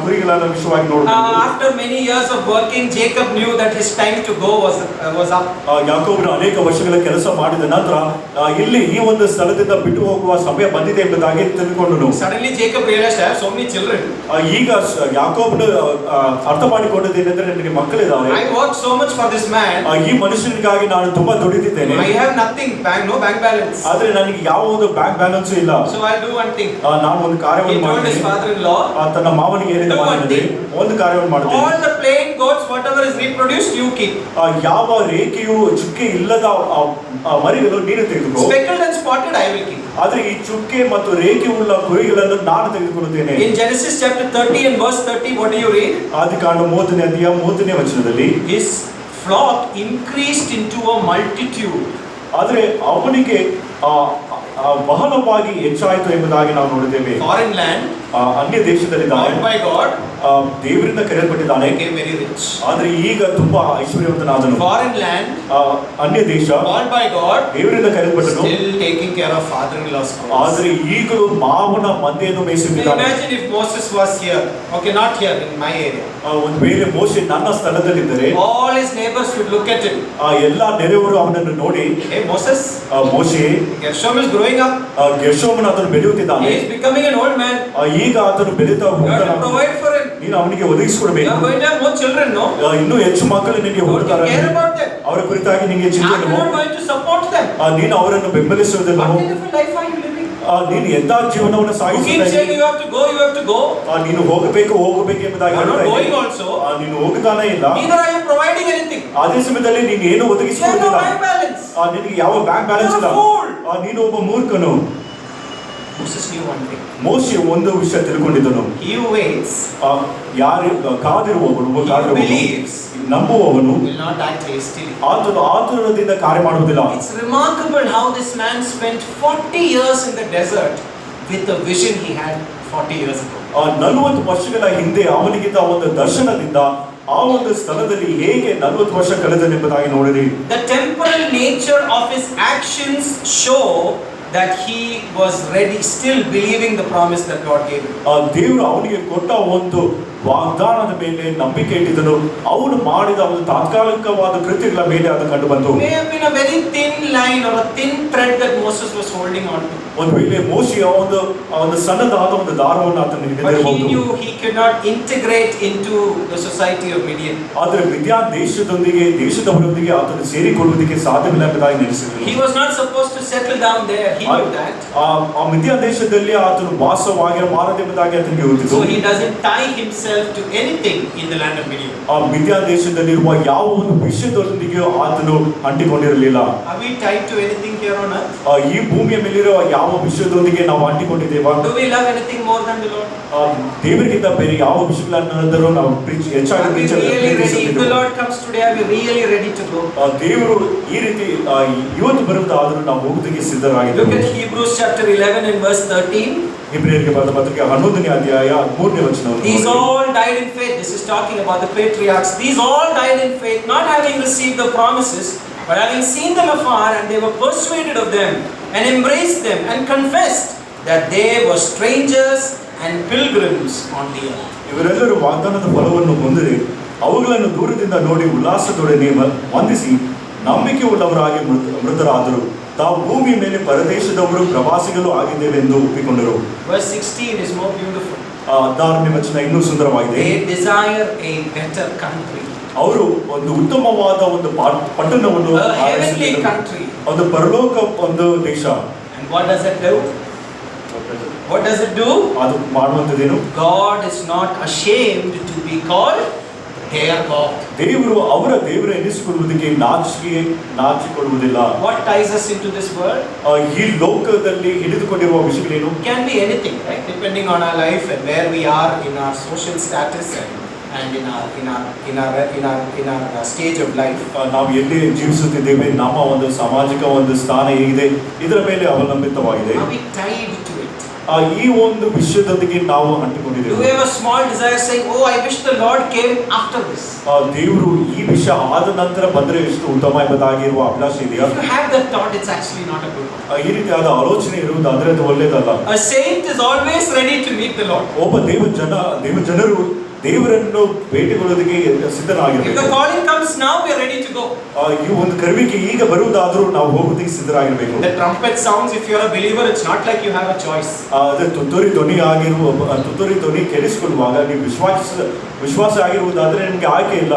ಕುರಿಗಳ ವಿಷಯವಾಗಿ ನೋಡಬಹುದು. After many years of working, Jacob knew that his time to go was up. ಯಾಕೋಬನು ಅನೇಕ ವರ್ಷಗಳ ಕೆಲಸ ಮಾಡಿದ ನಂತರ ಇಲ್ಲಿ ಈ ಒಂದು ಸ್ಥಳದಿಂದ ಬಿಟ್ಟು ಹೋಗುವ ಸಮಯ ಬಂದಿದೆ ಎಂಬುದಾಗಿ ತಿಳಿದುಕೊಂಡನು. Suddenly Jacob realized, I have so many children. ಈಗ ಯಾಕೋಬನು ಅರ್ಥ ಮಾಡಿಕೊಂಡದ್ದೇನೆಂದರೆ ನನಗೆ ಮಕ್ಕಳಿದ್ದಾರೆ. I worked so much for this man. ಈ ಮನುಷ್ಯನಿಗಾಗಿ ನಾನು ತುಂಬಾ ದುಡಿದಿದ್ದೇನೆ. I have nothing, no bank balance. ಆದ್ರೆ ನನಗೆ ಯಾವ ಒಂದು ಬ್ಯಾಂಕ್ ಬ್ಯಾಲೆನ್ಸ್ ಇಲ್ಲ. So I'll do one thing. ನಾನು ಒಂದು He ಕಾರ್ಯವನ್ನು told his ಮಾಡ್ತೀನಿ. father-in-law, ತನ್ನ ಮಾವನಿಗೆ ಹೇಳಿದ ಮಾತಿನಲ್ಲಿ ಒಂದು ಕಾರ್ಯವನ್ನು ಮಾಡ್ತೀನಿ. all the plain goats, whatever is reproduced, you keep. ಯಾವ ರೇಖೆಯು ಚುಕ್ಕೆ ಇಲ್ಲದ ಮರಿಗಳು ನೀನು ತೆಗೆದುಕೋ. Speckled and spotted I will keep. ಆದ್ರೆ ಈ ಚುಕ್ಕೆ ಮತ್ತು ರೇಖೆ ಉಳ್ಳ ಕುರಿಗಳನ್ನು ನಾನು ತೆಗೆದುಕೊಳ್ಳುತ್ತೇನೆ. In Genesis chapter 30 and verse 30, what do you read? ಆದಿಕಾಂಡ 30ನೇ ಅಧ್ಯಾಯ 30ನೇ ವಚನದಲ್ಲಿ His flock increased into a multitude. ಆದ್ರೆ ಅವನಿಗೆ ಬಹಳವಾಗಿ ಹೆಚ್ಚಾಯಿತು ಎಂಬುದಾಗಿ ನಾವು ನೋಡಿದ್ದೇವೆ. Foreign land, ಅನ್ಯ ದೇಶದಲ್ಲಿದ್ದಾನೆ, called by God, ದೇವರಿಂದ ಕರೆಯಲ್ಪಟ್ಟಿದ್ದಾನೆ, became very rich. ಆದ್ರೆ ಈಗ ತುಂಬಾ ಐಶ್ವರ್ಯವಂತನಾದನು. Foreign land, ಅನ್ಯ ದೇಶ, called by God, ದೇವರಿಂದ ಕರೆಯಲ್ಪಟ್ಟನು, still taking care of father-in-law's house. ಆದ್ರೆ ಈಗಲೂ ಮಾವನ ಮಂದೆಯನ್ನು ಮೇಯಿಸುತ್ತಿದ್ದಾನೆ. Imagine if Moses was here, okay, not here, in my area. ಒಂದು ವೇಳೆ ಮೋಶೆ ನನ್ನ ಸ್ಥಳದಲ್ಲಿದ್ದರೆ All his neighbors would look at him. ಎಲ್ಲಾ ನೆರೆಯವರು ಅವನನ್ನು ನೋಡಿ, Hey Moses, ಮೋಶೆ, Gershom is growing up. ಗೆರ್ಷೋಮನ ಆತನು ಬೆಳೆಯುತ್ತಿದ್ದಾನೆ. He is becoming an old man. ಈಗ ಆತನು ಬೆಳೆಯುತ್ತಾ You have to ಹೋಗ್ತಾನೆ. provide for him. ನೀನು ಅವನಿಗೆ You ಒದಗಿಸಿಕೊಡಬೇಕು. are going to have more children, no? ಇನ್ನೂ ಹೆಚ್ಚು ಮಕ್ಕಳು ನಿನಗೆ Don't you ಹುಟ್ಟುತ್ತಾರೆ. care about them? ಅವರ ಕುರಿತಾಗಿ ನಿನಗೆ ಚಿಂತೆ Are you ಇಲ್ಲವೋ? not going to support them? ನೀನು ಅವರನ್ನು ಬೆಂಬಲಿಸುವುದಿಲ್ಲ. What kind of a life are you living? ನೀನು ಎಂತ ಜೀವನವನ್ನು You keep ಸಾಗಿಸುತ್ತಾ saying you have to go, you have to go. ನೀನು ಹೋಗಬೇಕು ಎಂಬುದಾಗಿ You are not ಹೇಳ್ತಾ going ಇದ್ದೀಯ. also. ನೀನು ಹೋಗುತ್ತಾನೆ ಇಲ್ಲ. Neither are you providing anything. ಅದೇ ಸಮಯದಲ್ಲಿ ನೀನು ಏನು You have no ಒದಗಿಸಿಕೊಡುತ್ತಿಲ್ಲ. bank balance. ನಿನಗೆ ಯಾವ ಬ್ಯಾಂಕ್ ಬ್ಯಾಲೆನ್ಸ್ ಇಲ್ಲ. You are a fool. ನೀನು ಒಬ್ಬ ಮೂರ್ಖನು. Moses knew one thing. ಮೋಶೆ ಒಂದು ವಿಷಯ ತಿಳ್ಕೊಂಡಿದ್ದನು. He who waits, ಯಾರು ಕಾದಿರುವವನು, he who believes, ನಂಬುವವನು will not act hastily. ಆತನು ಆತುರದಿಂದ ಕಾರ್ಯ ಮಾಡುವುದಿಲ್ಲ. It's remarkable how this man spent 40 years in the desert with the vision he had 40 years ago. 40 ವರ್ಷಗಳ ಹಿಂದೆ ಅವನಿಗಿದ್ದ ಒಂದು ದರ್ಶನದಿಂದ ಆ ಒಂದು ಸ್ಥಳದಲ್ಲಿ ಹೇಗೆ 40 ವರ್ಷ ಕಳೆದನೆಂಬುದಾಗಿ ನೋಡಿರಿ. The temporal nature of his actions show that he was ready, still believing the promise that God gave him. ದೇವರು ಅವನಿಗೆ ಕೊಟ್ಟ ಒಂದು ವಾಗ್ದಾನದ ಮೇಲೆ ನಂಬಿಕೆ ಇಟ್ಟಿದ್ದನು. ಅವನು ಮಾಡಿದ ಒಂದು ತಾತ್ಕಾಲಿಕವಾದ ಕೃತ್ಯಗಳ ಮೇಲೆ ಅದು ಕಂಡು ಬಂತು. May have been a very thin line or a thin thread that Moses was holding on to. ಒಂದು ವೇಳೆ ಮೋಶೆಯ ಒಂದು ಸಣ್ಣದಾದ ಒಂದು ದಾರವನ್ನು ಆತನು But he ಹಿಡಿದಿರಬಹುದು. knew he could not integrate into the society of Midian. ಆದರೆ ಮಿದ್ಯಾನ್ ದೇಶದವರೊಂದಿಗೆ ಆತನು ಸೇರಿಕೊಳ್ಳುವುದಕ್ಕೆ ಸಾಧ್ಯವಿಲ್ಲ ಎಂಬುದಾಗಿ ನೆನೆಸಿದನು. He was not supposed to settle down there. He knew that. ಆ ಮಿದ್ಯಾನ್ ದೇಶದಲ್ಲಿ ಆತನು ವಾಸವಾಗಿರಬಾರದು ಎಂಬುದಾಗಿ ಆತನಿಗೆ ಗೊತ್ತಿತ್ತು. So he doesn't tie himself to anything in the land of Midian. ಆ ಮಿದ್ಯಾನ್ ದೇಶದಲ್ಲಿರುವ ಯಾವ ಒಂದು ವಿಷಯದೊಂದಿಗೆ ಆತನು ಅಂಟಿಕೊಂಡಿರಲಿಲ್ಲ. Are we tied to anything here on earth? ಈ ಭೂಮಿಯ ಮೇಲಿರುವ ಯಾವ ವಿಷಯದೊಂದಿಗೆ ನಾವು ಅಂಟಿಕೊಂಡಿದ್ದೇವಾ? Do we love anything more than the Lord? ದೇವರಿಗಿಂತ ಬೇರೆ ಯಾವ ವಿಷಯಗಳನ್ನಾದರೂ ನಾವು ಹೆಚ್ಚಾಗಿ Are we really ready? If the Lord comes today, are we really ready to go? ದೇವರು ಈ ರೀತಿ ಇವತ್ತು ಬರುವುದಾದರೂ ನಾವು ಹೋಗುವುದಕ್ಕೆ ಸಿದ್ಧರಾಗಿದ್ದೇವೆ. Look at Hebrews chapter 11 and verse 13. ಇಬ್ರಿಯರಿಗೆ ಬರೆದ ಪತ್ರಿಕೆ 11ನೇ ಅಧ್ಯಾಯ 3ನೇ ವಚನವನ್ನು These ನೋಡಿ. all died in faith. This is talking about the patriarchs. These all died in faith, not having received the promises, but having seen them afar, and they were persuaded of them, and embraced them, and confessed that they were strangers and pilgrims on the earth. ಇವರೆಲ್ಲರೂ ವಾಗ್ದಾನದ ಫಲವನ್ನು ಹೊಂದಿದೆ, ಅವುಗಳನ್ನು ದೂರದಿಂದ ನೋಡಿ ಉಲ್ಲಾಸದೊಡನೆ ವಂದಿಸಿ ನಂಬಿಕೆ ಉಳ್ಳವರಾಗಿ ಮೃತರಾದರು. ತಾವು ಭೂಮಿಯ ಮೇಲೆ ಪರದೇಶದವರು ಪ್ರವಾಸಿಗಳು ಆಗಿದ್ದೇವೆ ಎಂದು ಒಪ್ಪಿಕೊಂಡರು. Verse 16 is more beautiful. 16ನೇ ವಚನ ಇನ್ನೂ ಸುಂದರವಾಗಿದೆ. They desire a better country. ಅವರು ಒಂದು ಉತ್ತಮವಾದ ಒಂದು ಪಟ್ಟಣವನ್ನು A heavenly country. ಒಂದು ಪರಲೋಕ ಒಂದು ದೇಶ. And what does it do? What does it do? ಅದು ಮಾಡುವಂಥದ್ದೇನು? God is not ashamed to be called their God. ದೇವರು ಅವರ ದೇವರು ಎನಿಸಿಕೊಳ್ಳುವುದಕ್ಕೆ ನಾಚಿಕೊಳ್ಳುವುದಿಲ್ಲ. What ties us into this world? ಈ ಲೋಕದಲ್ಲಿ ಹಿಡಿದುಕೊಂಡಿರುವ ವಿಷಯಗಳೇನು? It can be anything, right? Depending on our life and where we are in our social status and in our stage of life. ನಾವು ಎಲ್ಲಿ ಜೀವಿಸುತ್ತಿದ್ದೇವೆ, ನಮ್ಮ ಒಂದು ಸಾಮಾಜಿಕ ಒಂದು ಸ್ಥಾನ ಹೇಗಿದೆ, ಇದರ ಮೇಲೆ ಅವಲಂಬಿತವಾಗಿದೆ. Are we tied to it? ಈ ಒಂದು ವಿಷಯದೊಂದಿಗೆ ನಾವು Do we ಅಂಟಿಕೊಂಡಿದ್ದೇವೆ. have a small desire saying, "Oh, I wish the Lord came after this"? ದೇವರು ಈ ವಿಷಯ ಆದ ನಂತರ ಬಂದ್ರೆ ಎಷ್ಟು ಉತ್ತಮ ಎಂಬುದಾಗಿರುವ ಅಭಿಲಾಷೆ ಇದೆಯಾ? If you have that thought, it's actually not a good one. ಈ ರೀತಿಯಾದ ಆಲೋಚನೆ ಇರುವುದಾದ್ರೆ ಅದು ಒಳ್ಳೇದಲ್ಲ. A saint is always ready to meet the Lord. ಒಬ್ಬ ದೇವಜನರು ದೇವರನ್ನು ಭೇಟಿಗೊಳ್ಳೋದಕ್ಕೆ If the ಸಿದ್ಧರಾಗಿರಬೇಕು. calling comes now, we are ready to go. ಈ ಒಂದು ಕರುವಿಕೆ ಈಗ ಬರುವುದಾದ್ರೂ ನಾವು ಹೋಗೋದಕ್ಕೆ ಸಿದ್ಧರಾಗಿರಬೇಕು. The trumpet sounds. If you are a believer, it's not like you have a choice. ಅದೇ ತುತ್ತೂರಿ ಧ್ವನಿ ಕೇಳಿಸಿಕೊಳ್ಳುವಾಗ ನೀವು ವಿಶ್ವಾಸ ಆಗಿರುವುದಾದ್ರೆ ನಿಮಗೆ ಆಯ್ಕೆ ಇಲ್ಲ.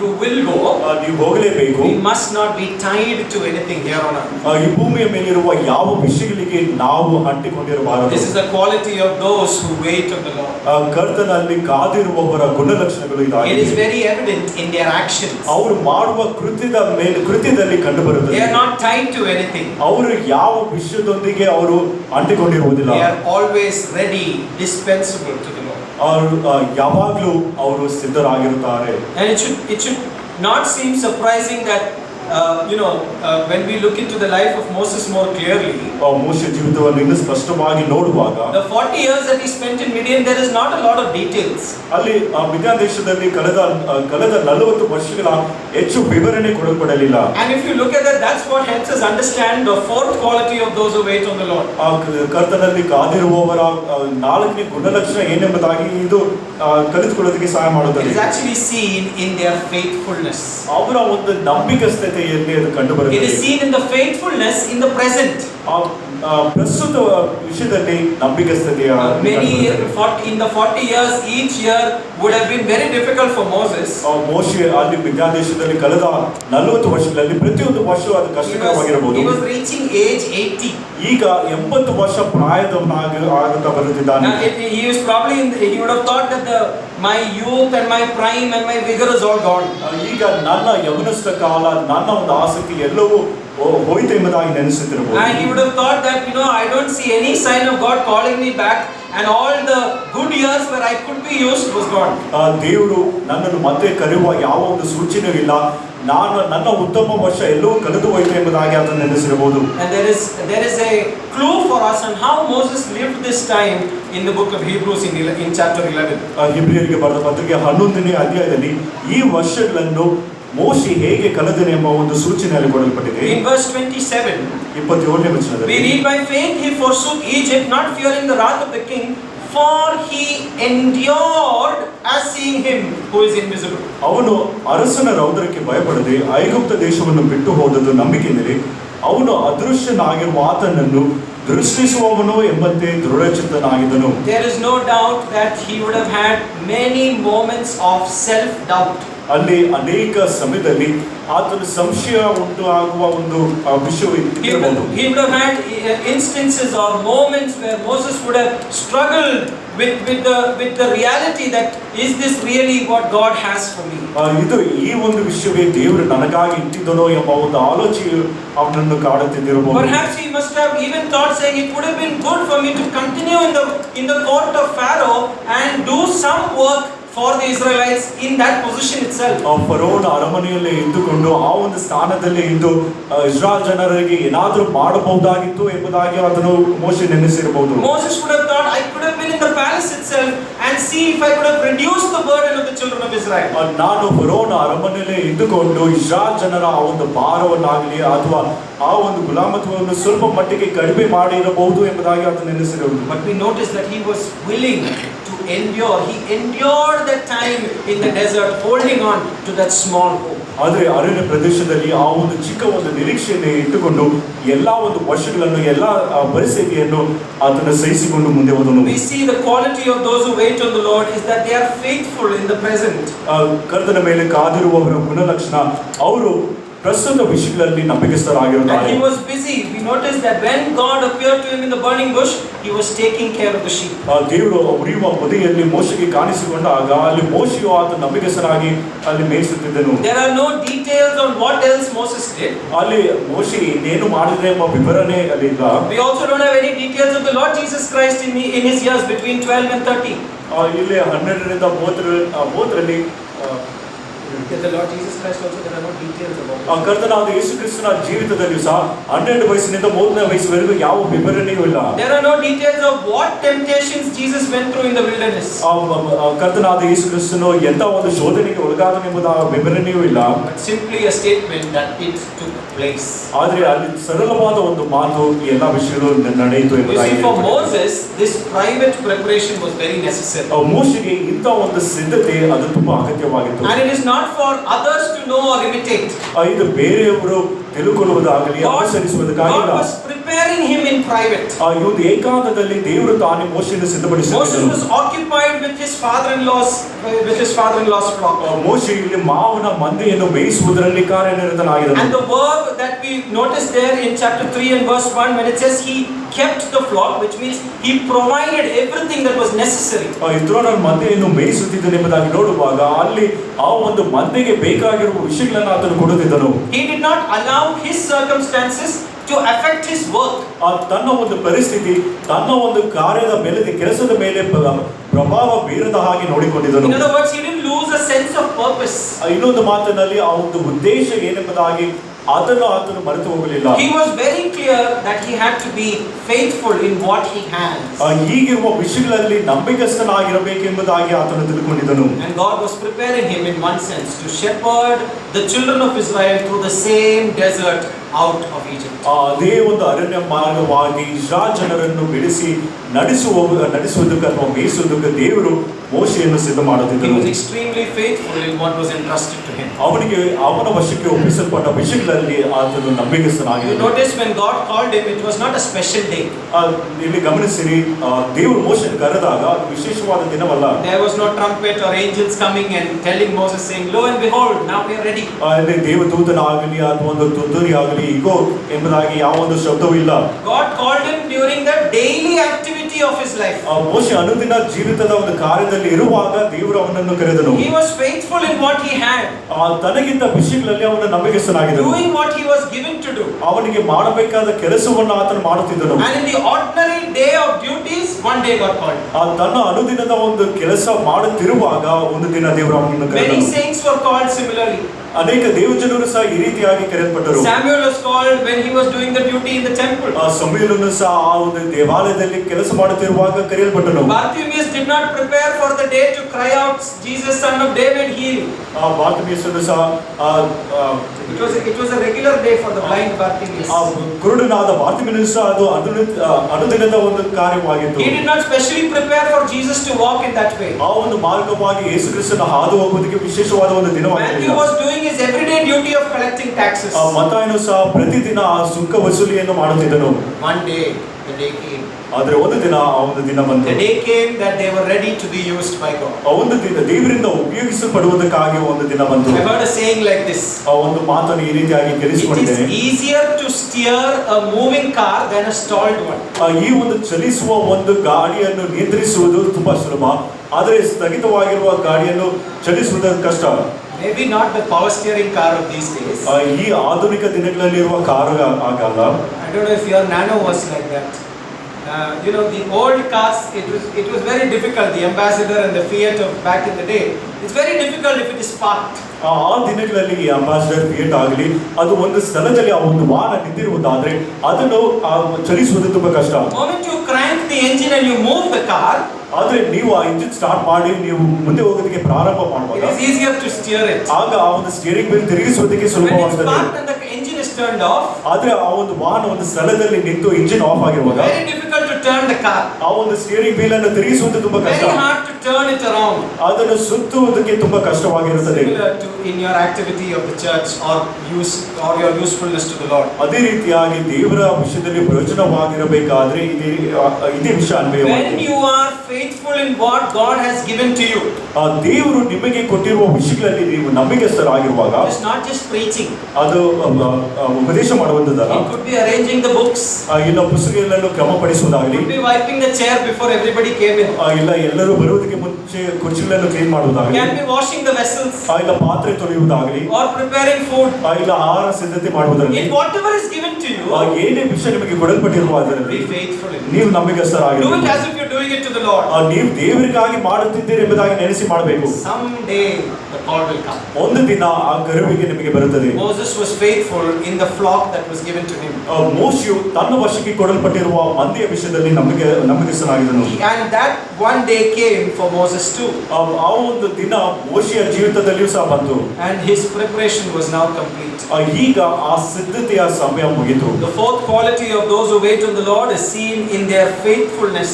You will go. ನೀವು ಹೋಗಲೇಬೇಕು. We must not be tied to anything here on earth. ಈ ಭೂಮಿಯ ಮೇಲಿರುವ ಯಾವ ವಿಷಯಗಳಿಗೆ ನಾವು ಅಂಟಿಕೊಂಡಿರಬಾರದು. This is the quality of those who wait on the Lord. ಕರ್ತನಲ್ಲಿ ಕಾದಿರುವವರ ಗುಣಲಕ್ಷಣಗಳು It ಇದಾಗಿದೆ. is very evident in their actions. ಅವರು ಮಾಡುವ ಕೃತ್ಯದಲ್ಲಿ ಕಂಡು They ಬರುತ್ತದೆ. are not tied to anything. ಅವರು ಯಾವ ವಿಷಯದೊಂದಿಗೆ ಅವರು ಅಂಟಿಕೊಂಡಿರುವುದಿಲ್ಲ. They are always ready, dispensable to the Lord. ಅವರು ಯಾವಾಗಲೂ ಅವರು ಸಿದ್ಧರಾಗಿರುತ್ತಾರೆ. And it should not seem surprising that when we look into the life of Moses more clearly, ಮೋಶೆ ಜೀವಿತವನ್ನು ಇನ್ನೂ ಸ್ಪಷ್ಟವಾಗಿ ನೋಡುವಾಗ the 40 years that he spent in Midian, there is not a lot of details. ಅಲ್ಲಿ ಮಿದ್ಯಾನ್ ದೇಶದಲ್ಲಿ ಕಳೆದ 40 ವರ್ಷಗಳ ಹೆಚ್ಚು ವಿವರಣೆ ಕೊಡಲ್ಪಡಲಿಲ್ಲ. And if you look at that, that's what helps us understand the fourth quality of those who wait on the Lord. ಕರ್ತನಲ್ಲಿ ಕಾದಿರುವವರ 4ನೇ ಗುಣಲಕ್ಷಣ ಏನೆಂಬುದಾಗಿ ಇದು ಕಲಿತುಕೊಳ್ಳೋದಕ್ಕೆ ಸಹಾಯ It ಮಾಡುತ್ತದೆ. is actually seen in their faithfulness. ಅವರ ಒಂದು ನಂಬಿಕಸ್ಥತೆಯಲ್ಲಿ ಅದು ಕಂಡು It ಬರುತ್ತದೆ. is seen in the faithfulness in the present. ಪ್ರಸ್ತುತ ವಿಷಯದಲ್ಲಿ ನಂಬಿಕಸ್ಥತೆಯ In the 40 years, each year would have been very difficult for Moses. ಮೋಶೆ ಅಲ್ಲಿ ಮಿದ್ಯಾನ್ ದೇಶದಲ್ಲಿ ಕಳೆದ 40 ವರ್ಷಗಳಲ್ಲಿ ಪ್ರತಿಯೊಂದು ವರ್ಷವೂ ಅದು ಕಷ್ಟಕರವಾಗಿರಬಹುದು. He was reaching age 80. ಈಗ 80 ವರ್ಷ ಪ್ರಾಯದವನಾಗುತ್ತಾ ಬರುತ್ತಿದ್ದಾನೆ. He would have thought that my youth and my prime and my vigor is all gone. ಈಗ ನನ್ನ ಯೌವನಸ್ಥ ಕಾಲ, ನನ್ನ ಒಂದು ಆಸಕ್ತಿ ಎಲ್ಲವೂ ಹೋಯಿತು ಎಂಬುದಾಗಿ ನೆನೆಸುತ್ತಿರಬಹುದು. And he would have thought that I don't see any sign of God calling me back, and all the good years where I could be used was gone. ದೇವರು ನನ್ನನ್ನು ಮತ್ತೆ ಕರೆಯುವ ಯಾವ ಒಂದು ಸೂಚನೆ ಇಲ್ಲ, ನನ್ನ ಉತ್ತಮ ವರ್ಷ ಎಲ್ಲವೂ ಕಳೆದು ಹೋಯಿತು ಎಂಬುದಾಗಿ ಅದನ್ನು ನೆನೆಸಿರಬಹುದು. And there is a clue for us on how Moses lived this time in the book of Hebrews in chapter 11. ಇಬ್ರಿಯರಿಗೆ ಬರೆದ ಪತ್ರಿಕೆ 11ನೇ ಅಧ್ಯಾಯದಲ್ಲಿ ಈ ವರ್ಷಗಳನ್ನು ಮೋಶೆ ಹೇಗೆ ಕಳೆದನು ಎಂಬ ಒಂದು ಸೂಚನೆಯಲ್ಲಿ ಕೊಡಲ್ಪಟ್ಟಿದೆ. In verse 27, 27ನೇ ವಚನದಲ್ಲಿ we read, "By faith he forsook Egypt, not fearing the wrath of the king, for he endured as seeing him who is invisible. ಅವನು ಅರಸನ ರೌದ್ರಕ್ಕೆ ಭಯಪಡದೆ ಐಗುಪ್ತ ದೇಶವನ್ನು ಬಿಟ್ಟು ಹೋದದ್ದು ನಂಬಿಕೆಯಿಂದಲೇ ಅವನು ಅದೃಶ್ಯನಾಗಿರುವ ಆತನನ್ನು ದೃಷ್ಟಿಸುವವನು ಎಂಬಂತೆ ದೃಢಚಿತ್ತನಾಗಿದ್ದನು. There is no doubt that he would have had many moments of self-doubt. ಅಲ್ಲಿ ಅನೇಕ ಸಮಯದಲ್ಲಿ ಆತನ ಸಂಶಯ ಉಂಟು ಆಗುವ ಒಂದು ವಿಷಯವಿರಬಹುದು. He would have had instances or moments where Moses would have struggled with the reality that is this really what God has for me? ಇದು ಈ ಒಂದು ವಿಷಯವೇ ದೇವರು ನನಗಾಗಿ ಇಟ್ಟಿದ್ದನೋ ಎಂಬ ಒಂದು ಆಲೋಚನೆ ಅವನನ್ನು ಕಾಡುತ್ತಿದ್ದಿರಬಹುದು. Perhaps he must have even thought saying it would have been good for me to continue in the court of Pharaoh and do some work for the Israelites in that position itself. ಫರೋನ ಅರಮನೆಯಲ್ಲೇ ಇದ್ದುಕೊಂಡು ಆ ಒಂದು ಸ್ಥಾನದಲ್ಲಿ ಇದ್ದು ಇಸ್ರಾಯೇಲ್ ಜನರಿಗೆ ಏನಾದರೂ ಮಾಡಬಹುದಾಗಿತ್ತು ಎಂಬುದಾಗಿ ಅದನ್ನು ಮೋಶೆ ನೆನೆಸಿರಬಹುದು. Moses would have thought I could have been in the palace itself and see if I could have reduced the burden of the children of Israel. ನಾನು ಫರೋನ ಅರಮನೆಯಲ್ಲೇ ಇದ್ದುಕೊಂಡು ಇಸ್ರಾಯೇಲ್ ಜನರ ಆ ಒಂದು ಭಾರವನ್ನಾಗಲಿ ಅಥವಾ ಆ ಒಂದು ಗುಲಾಮತ್ವವನ್ನು ಸ್ವಲ್ಪ ಮಟ್ಟಿಗೆ ಕಡಿಮೆ ಮಾಡಿರಬಹುದು ಎಂಬುದಾಗಿ ಅದನ್ನು ನೆನೆಸಿರಬಹುದು. But we notice that he was willing to endure. He endured that time in the desert, holding on to that small hope. ಆದರೆ ಅರಣ್ಯ ಪ್ರದೇಶದಲ್ಲಿ ಆ ಒಂದು ಚಿಕ್ಕ ಒಂದು ನಿರೀಕ್ಷೆಯನ್ನು ಇಟ್ಟುಕೊಂಡು ಎಲ್ಲಾ ಒಂದು ವರ್ಷಗಳನ್ನು ಎಲ್ಲಾ ಪರಿಸ್ಥಿತಿಯನ್ನು ಅದನ್ನು ಸಹಿಸಿಕೊಂಡು ಮುಂದೆ ಹೋದನು. We see the quality of those who wait on the Lord is that they are faithful in the present. ಕರ್ತನ ಮೇಲೆ ಕಾದಿರುವವರ ಗುಣಲಕ್ಷಣ ಅವರು ಪ್ರಸ್ತುತ ವಿಷಯಗಳಲ್ಲಿ ನಂಬಿಕೆಸ್ಥರಾಗಿರುತ್ತಾರೆ. And he was busy. We noticed that when God appeared to him in the burning bush, he was taking care of the sheep. ದೇವರು ಉರಿಯುವ ಪೊದೆಯಲ್ಲಿ ಮೋಶೆಗೆ ಕಾಣಿಸಿಕೊಂಡಾಗ ಅಲ್ಲಿ ಮೋಶೆಯು ಆತ ನಂಬಿಕೆಸ್ಥನಾಗಿ ಅಲ್ಲಿ ಮೇಯಿಸುತ್ತಿದ್ದನು. There are no details on what else Moses did. ಅಲ್ಲಿ ಮೋಶೆ ಇನ್ನೇನು ಮಾಡಿದೆ ಎಂಬ ವಿವರಣೆ ಅಲ್ಲಿ ಇಲ್ಲ. We also don't have any details of the Lord Jesus Christ in his years between 12 and 30. ಇಲ್ಲಿ 12 ರಿಂದ 30ರಲ್ಲಿ The Lord Jesus Christ also, there are no details about it. ಕರ್ತನಾದ ಯೇಸು ಕ್ರಿಸ್ತನ ಜೀವಿತದಲ್ಲಿ ಸಹ 12 ವಯಸ್ಸಿನಿಂದ 30ನೇ ವಯಸ್ಸಿನವರೆಗೂ ಯಾವ ವಿವರಣೆಯೂ ಇಲ್ಲ. There are no details of what temptations Jesus went through in the wilderness. ಕರ್ತನಾದ ಯೇಸು ಕ್ರಿಸ್ತನು ಎಂತ ಒಂದು ಶೋಧನೆಗೆ ಒಳಗಾದನೆಂಬುದ ವಿವರಣೆಯೂ ಇಲ್ಲ. But simply a statement that it took place. ಆದರೆ ಅಲ್ಲಿ ಸರಳವಾದ ಒಂದು ಮಾತು ಎಲ್ಲ ವಿಷಯಗಳು ನಡೆಯಿತು You ಎಂಬುದಾಗಿ. see, for Moses, this private preparation was very necessary. ಮೋಶೆಗೆ ಇಂಥ ಒಂದು ಸಿದ್ಧತೆ ಅದು ತುಂಬಾ ಅಗತ್ಯವಾಗಿತ್ತು. And it is not for others to know or imitate. ಇದು ಬೇರೆಯವರು ತಿಳುಕೊಳ್ಳುವುದಾಗಲಿ ಅನುಸರಿಸುವುದಕ್ಕಾಗಿ God was preparing him in private. ಈ ಒಂದು ಏಕಾಂತದಲ್ಲಿ ದೇವರು ತಾನೇ ಮೋಶೆಯನ್ನು ಸಿದ್ಧಪಡಿಸಿದನು. Moses was occupied with his father-in-law's flock. ಮೋಶೆ ಇಲ್ಲಿ ಮಾವನ ಮಂದೆಯನ್ನು ಮೇಯಿಸುವುದರಲ್ಲಿ ಕಾರ್ಯನಿರತನಾಗಿದ್ದನು. And the verb that we notice there in chapter 3 and verse 1 when it says he kept the flock, which means he provided everything that was necessary. ಇದ್ರೋನ ಮಂದೆಯನ್ನು ಮೇಯಿಸುತ್ತಿದ್ದನು ಎಂಬುದಾಗಿ ನೋಡುವಾಗ ಅಲ್ಲಿ ಆ ಒಂದು ಮಂದೆಗೆ ಬೇಕಾಗಿರುವ ವಿಷಯಗಳನ್ನು ಆತನು ಕೊಡುತ್ತಿದ್ದನು. He did not allow his circumstances to affect his work. ತನ್ನ ಒಂದು ಪರಿಸ್ಥಿತಿ ತನ್ನ ಒಂದು ಕಾರ್ಯದ ಮೇಲೆ ಕೆಲಸದ ಮೇಲೆ ಪ್ರಭಾವ ಬೀರದ ಹಾಗೆ ನೋಡಿಕೊಂಡಿದ್ದನು. In other words, he didn't lose a sense of purpose. ಇನ್ನೊಂದು ಮಾತಿನಲ್ಲಿ ಆ ಒಂದು ಉದ್ದೇಶ ಏನೆಂಬುದಾಗಿ ಆತನು ಮರೆತು ಹೋಗಲಿಲ್ಲ. He was very clear that he had to be faithful in what he has. ಈಗಿರುವ ವಿಷಯಗಳಲ್ಲಿ ನಂಬಿಕಸ್ಥನಾಗಿರಬೇಕೆಂಬುದಾಗಿ ಆತನು ತಿಳ್ಕೊಂಡಿದ್ದನು. And God was preparing him in one sense to shepherd the children of Israel through the same desert out of Egypt. ಅದೇ ಒಂದು ಅರಣ್ಯ ಮಾರ್ಗವಾಗಿ ಇಸ್ರಾಯೇಲ್ ಜನರನ್ನು ಬಿಡಿಸಿ ನಡೆಸುವುದಕ್ಕೆ ಅಥವಾ ಮೇಯಿಸುವುದಕ್ಕೆ ದೇವರು ಮೋಶೆಯನ್ನು ಸಿದ್ಧ He ಮಾಡುತ್ತಿದ್ದನು. was extremely faithful in what was entrusted to him. ಅವನಿಗೆ ಅವನ ವಶಕ್ಕೆ ಒಪ್ಪಿಸಲ್ಪಟ್ಟ ವಿಷಯಗಳಲ್ಲಿ ಆತನು ನಂಬಿಕಸ್ಥನಾಗಿದ್ದನು. Notice when God called him, it was not a special day. ಇಲ್ಲಿ ಗಮನಿಸಿರಿ, ದೇವರು ಮೋಶೆಯನ್ನು ಕರೆದಾಗ ಅದು ವಿಶೇಷವಾದ ದಿನವಲ್ಲ. There was no trumpet or angels coming and telling Moses saying, "Lo and behold, now we are ready." ಅಲ್ಲಿ ದೇವದೂತನಾಗಲಿ ಅಥವಾ ಒಂದು ತುತ್ತೂರಿ ಆಗಲಿ ಈಗೋ ಎಂಬುದಾಗಿ ಯಾವ ಒಂದು ಶಬ್ದವೂ ಇಲ್ಲ. God called him during the daily activity of his life. ಮೋಶೆ ಅನುದಿನ ಜೀವಿತದ ಒಂದು ಕಾರ್ಯದಲ್ಲಿ ಇರುವಾಗ ದೇವರು ಅವನನ್ನು ಕರೆದನು. He was faithful in what he had. ತನಗಿಂತ ವಿಷಯಗಳಲ್ಲಿ ಅವನ ನಂಬಿಕೆಸ್ಥನಾಗಿದ್ದನು. Doing what he was given to do. ಅವನಿಗೆ ಮಾಡಬೇಕಾದ ಕೆಲಸವನ್ನು ಆತನು ಮಾಡುತ್ತಿದ್ದನು. And in the ordinary day of duties, one day God called. ತನ್ನ ಅನುದಿನದ ಒಂದು ಕೆಲಸ ಮಾಡುತ್ತಿರುವಾಗ ಒಂದು ದಿನ ದೇವರು ಅವನನ್ನು Many ಕರೆದನು. saints were called similarly. ಅನೇಕ ದೇವಜನರು ಸಹ ಈ ರೀತಿಯಾಗಿ ಕರೆಯಲ್ಪಟ್ಟರು. Samuel was called when he was doing the duty in the temple. ಸಮುವೇಲನು ಸಹ ಆ ಒಂದು ದೇವಾಲಯದಲ್ಲಿ ಕೆಲಸ ಮಾಡುತ್ತಿರುವಾಗ ಕರೆಯಲ್ಪಟ್ಟನು. Bartimaeus did not prepare for the day to cry out, Jesus, son of David, heal. ಬಾರ್ತಿಮೇಯನು ಸಹ It was a regular day for the blind Bartimaeus. ಕುರುಡನಾದ ಬಾರ್ತಿಮೇಯನು ಸಹ ಅದು ಅನುದಿನದ ಒಂದು ಕಾರ್ಯವಾಗಿತ್ತು. He did not specially prepare for Jesus to walk in that way. ಆ ಒಂದು ಮಾರ್ಗವಾಗಿ ಯೇಸು ಕ್ರಿಸ್ತನ ಹಾದು ಹೋಗುವುದಕ್ಕೆ ವಿಶೇಷವಾದ ಒಂದು ದಿನವಾಗಿದೆ. Matthew was doing his everyday duty of collecting taxes. ಮತ್ತಾಯನು ಸಹ ಪ್ರತಿದಿನ ಆ ಸುಂಕ ವಸೂಲಿಯನ್ನು ಮಾಡುತ್ತಿದ್ದನು. One day the day came. ಆದರೆ ಒಂದು ದಿನ ಆ ಒಂದು ದಿನ ಬಂತು. The day came that they were ready to be used by God. ಆ ಒಂದು ದಿನ ದೇವರಿಂದ ಉಪಯೋಗಿಸಲ್ಪಡುವುದಕ್ಕಾಗಿ ಒಂದು ದಿನ ಬಂತು. I heard a saying like this. ಆ ಒಂದು ಮಾತನ್ನು ಈ ರೀತಿಯಾಗಿ ಕೇಳಿಸಿಕೊಂಡಿದ್ದೇನೆ. It is easier to steer a moving car than a stalled one. ಈ ಒಂದು ಚಲಿಸುವ ಒಂದು ಗಾಡಿಯನ್ನು ನಿಯಂತ್ರಿಸುವುದು ತುಂಬಾ ಸುಲಭ, ಆದರೆ ಸ್ಥಗಿತವಾಗಿರುವ ಗಾಡಿಯನ್ನು ಚಲಿಸುವುದು ಕಷ್ಟ. Maybe not the power steering car of these days. ಈ ಆಧುನಿಕ ದಿನಗಳಲ್ಲಿರುವ ಕಾರು ಆಗಲ್ಲ. I don't know if your Nano was like that. You know, the old cars, it was very difficult. The Ambassador and the Fiat of back in the day, it's very difficult if it is parked. ಆ ದಿನಗಳಲ್ಲಿ ಈ ambassador fiat ಆಗಲಿ ಅದು ಒಂದು ಸ್ಥಳದಲ್ಲಿ ಆ ಒಂದು ವಾಹನ ನಿಂತಿರುವುದಾದ್ರೆ ಅದನ್ನು ಚಲಿಸುವುದು ತುಂಬಾ ಕಷ್ಟ. The moment you crank the engine and you move the car, ಆದ್ರೆ ನೀವು ಆ ಇಂಜಿನ್ ಸ್ಟಾರ್ಟ್ ಮಾಡಿ ನೀವು ಮುಂದೆ ಹೋಗೋದಕ್ಕೆ ಪ್ರಾರಂಭ ಮಾಡುವಾಗ it is easier to steer it. ಆಗ ಆ ಒಂದು ಸ್ಟೀರಿಂಗ್ ವೀಲ್ ತಿರುಗಿಸುವುದಕ್ಕೆ When it's ಸುಲಭವಾಗುತ್ತದೆ. parked and the engine is turned off, ಆದ್ರೆ ಆ ಒಂದು ವಾಹನ ಒಂದು ಸ್ಥಳದಲ್ಲಿ ನಿಂತು ಇಂಜಿನ್ ಆಫ್ ಆಗಿರುವಾಗ very difficult to turn the car. ಆ ಒಂದು ಸ್ಟೀರಿಂಗ್ ವೀಲ್ ಅನ್ನು ತಿರುಗಿಸುವುದು ತುಂಬಾ ಕಷ್ಟ. Very hard to turn it around. ಅದನ್ನು ಸುತ್ತುವುದಕ್ಕೆ ತುಂಬಾ ಕಷ್ಟವಾಗಿರುತ್ತದೆ. Similar to in your activity of the church or your usefulness to the Lord. ಅದೇ ರೀತಿಯಾಗಿ ದೇವರ ವಿಷಯದಲ್ಲಿ ಪ್ರಯೋಜನವಾಗಿರಬೇಕಾದ್ರೆ ಇದೇ ವಿಷಯ ಅನ್ವಯವಾಗಿದೆ. When you are faithful in what God has given to you, ದೇವರು ನಿಮಗೆ ಕೊಟ್ಟಿರುವ ವಿಷಯಗಳಲ್ಲಿ ನೀವು ನಂಬಿಕೆಸ್ಥರಾಗಿರುವಾಗ, it's not just preaching. ಅದು ಉಪದೇಶ ಮಾಡುವುದಲ್ಲ. It could be arranging the books. ಇಲ್ಲ ಪುಸ್ತಕಗಳನ್ನು ಕ್ರಮಪಡಿಸುವುದಾಗಲಿ. It could be wiping the chair before everybody came in. ಇಲ್ಲ ಎಲ್ಲರೂ ಬರುವುದಕ್ಕೆ ಮುಂಚೆ ಕುರ್ಚಿಗಳನ್ನು clean ಮಾಡುವುದಾಗಲಿ. It can be washing the vessels. ಇಲ್ಲ ಪಾತ್ರೆ ತೊಳೆಯುವುದಾಗಲಿ. Or preparing food. ಇಲ್ಲ ಆಹಾರ ಸಿದ್ಧತೆ ಮಾಡುವುದರಲ್ಲಿ. In whatever is given to you, ಏನೇ ವಿಷಯ ನಿಮಗೆ ಕೊಡಲ್ಪಟ್ಟಿರುವ ಅದರಲ್ಲಿ be faithful in it. ನೀವು Do ನಂಬಿಕೆಸ್ಥರಾಗಿರಬೇಕು. it as if you're doing it to the Lord. ನೀವು ದೇವರಿಗಾಗಿ ಮಾಡುತ್ತಿದ್ದೀರಿ ಎಂಬುದಾಗಿ ನೆನೆಸಿ ಮಾಡಬೇಕು. Someday the call will come. ಒಂದು ದಿನ ಆ ಕರುವಿಗೆ ನಿಮಗೆ ಬರುತ್ತದೆ. Moses was faithful in the flock that was given to him. ಮೋಶೆಯು ತನ್ನ ವಶಕ್ಕೆ ಕೊಡಲ್ಪಟ್ಟಿರುವ ಮಂದೆಯ ವಿಷಯದಲ್ಲಿ ನಂಬಿಕೆಸ್ಥನಾಗಿದ್ದನು. And that one day came for Moses too. ಆ ಒಂದು ದಿನ ಮೋಶೆಯ ಜೀವಿತದಲ್ಲಿಯೂ ಸಹ ಬಂತು. And his preparation was now complete. ಈಗ ಆ ಸಿದ್ಧತೆಯ ಸಮಯ ಮುಗಿತು. The fourth quality of those who wait on the Lord is seen in their faithfulness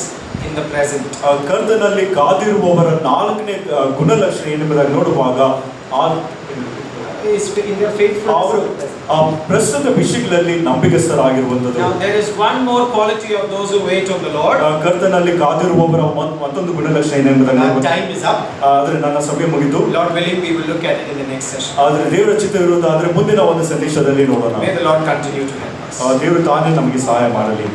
in the present. ಕರ್ತನಲ್ಲಿ ಕಾದಿರುವವರ ನಾಲ್ಕನೇ ಗುಣಲಕ್ಷಣ ಏನೆಂಬುದಾಗಿ ನೋಡುವಾಗ Is in their faithfulness. ಪ್ರಸ್ತುತ ವಿಷಯಗಳಲ್ಲಿ ನಂಬಿಕೆಸ್ಥರಾಗಿರುವಂತದ್ದು. Now there is one more quality of those who wait on the Lord. ಕರ್ತನಲ್ಲಿ ಕಾದಿರುವವರ ಮತ್ತೊಂದು ಗುಣಲಕ್ಷಣ ಏನೆಂಬುದಾಗಿ Time is up. ಆದ್ರೆ ನನ್ನ ಸಮಯ ಮುಗಿತು. Lord willing, we will look at it in the next session. ಆದ್ರೆ ದೇವರ ಚಿತ್ತ ಇರುವುದಾದ್ರೆ ಮುಂದಿನ ಒಂದು ಸಂದೇಶದಲ್ಲಿ ನೋಡೋಣ. May the Lord continue to help us. ದೇವರು ತಾನೇ ನಮಗೆ ಸಹಾಯ ಮಾಡಲಿ.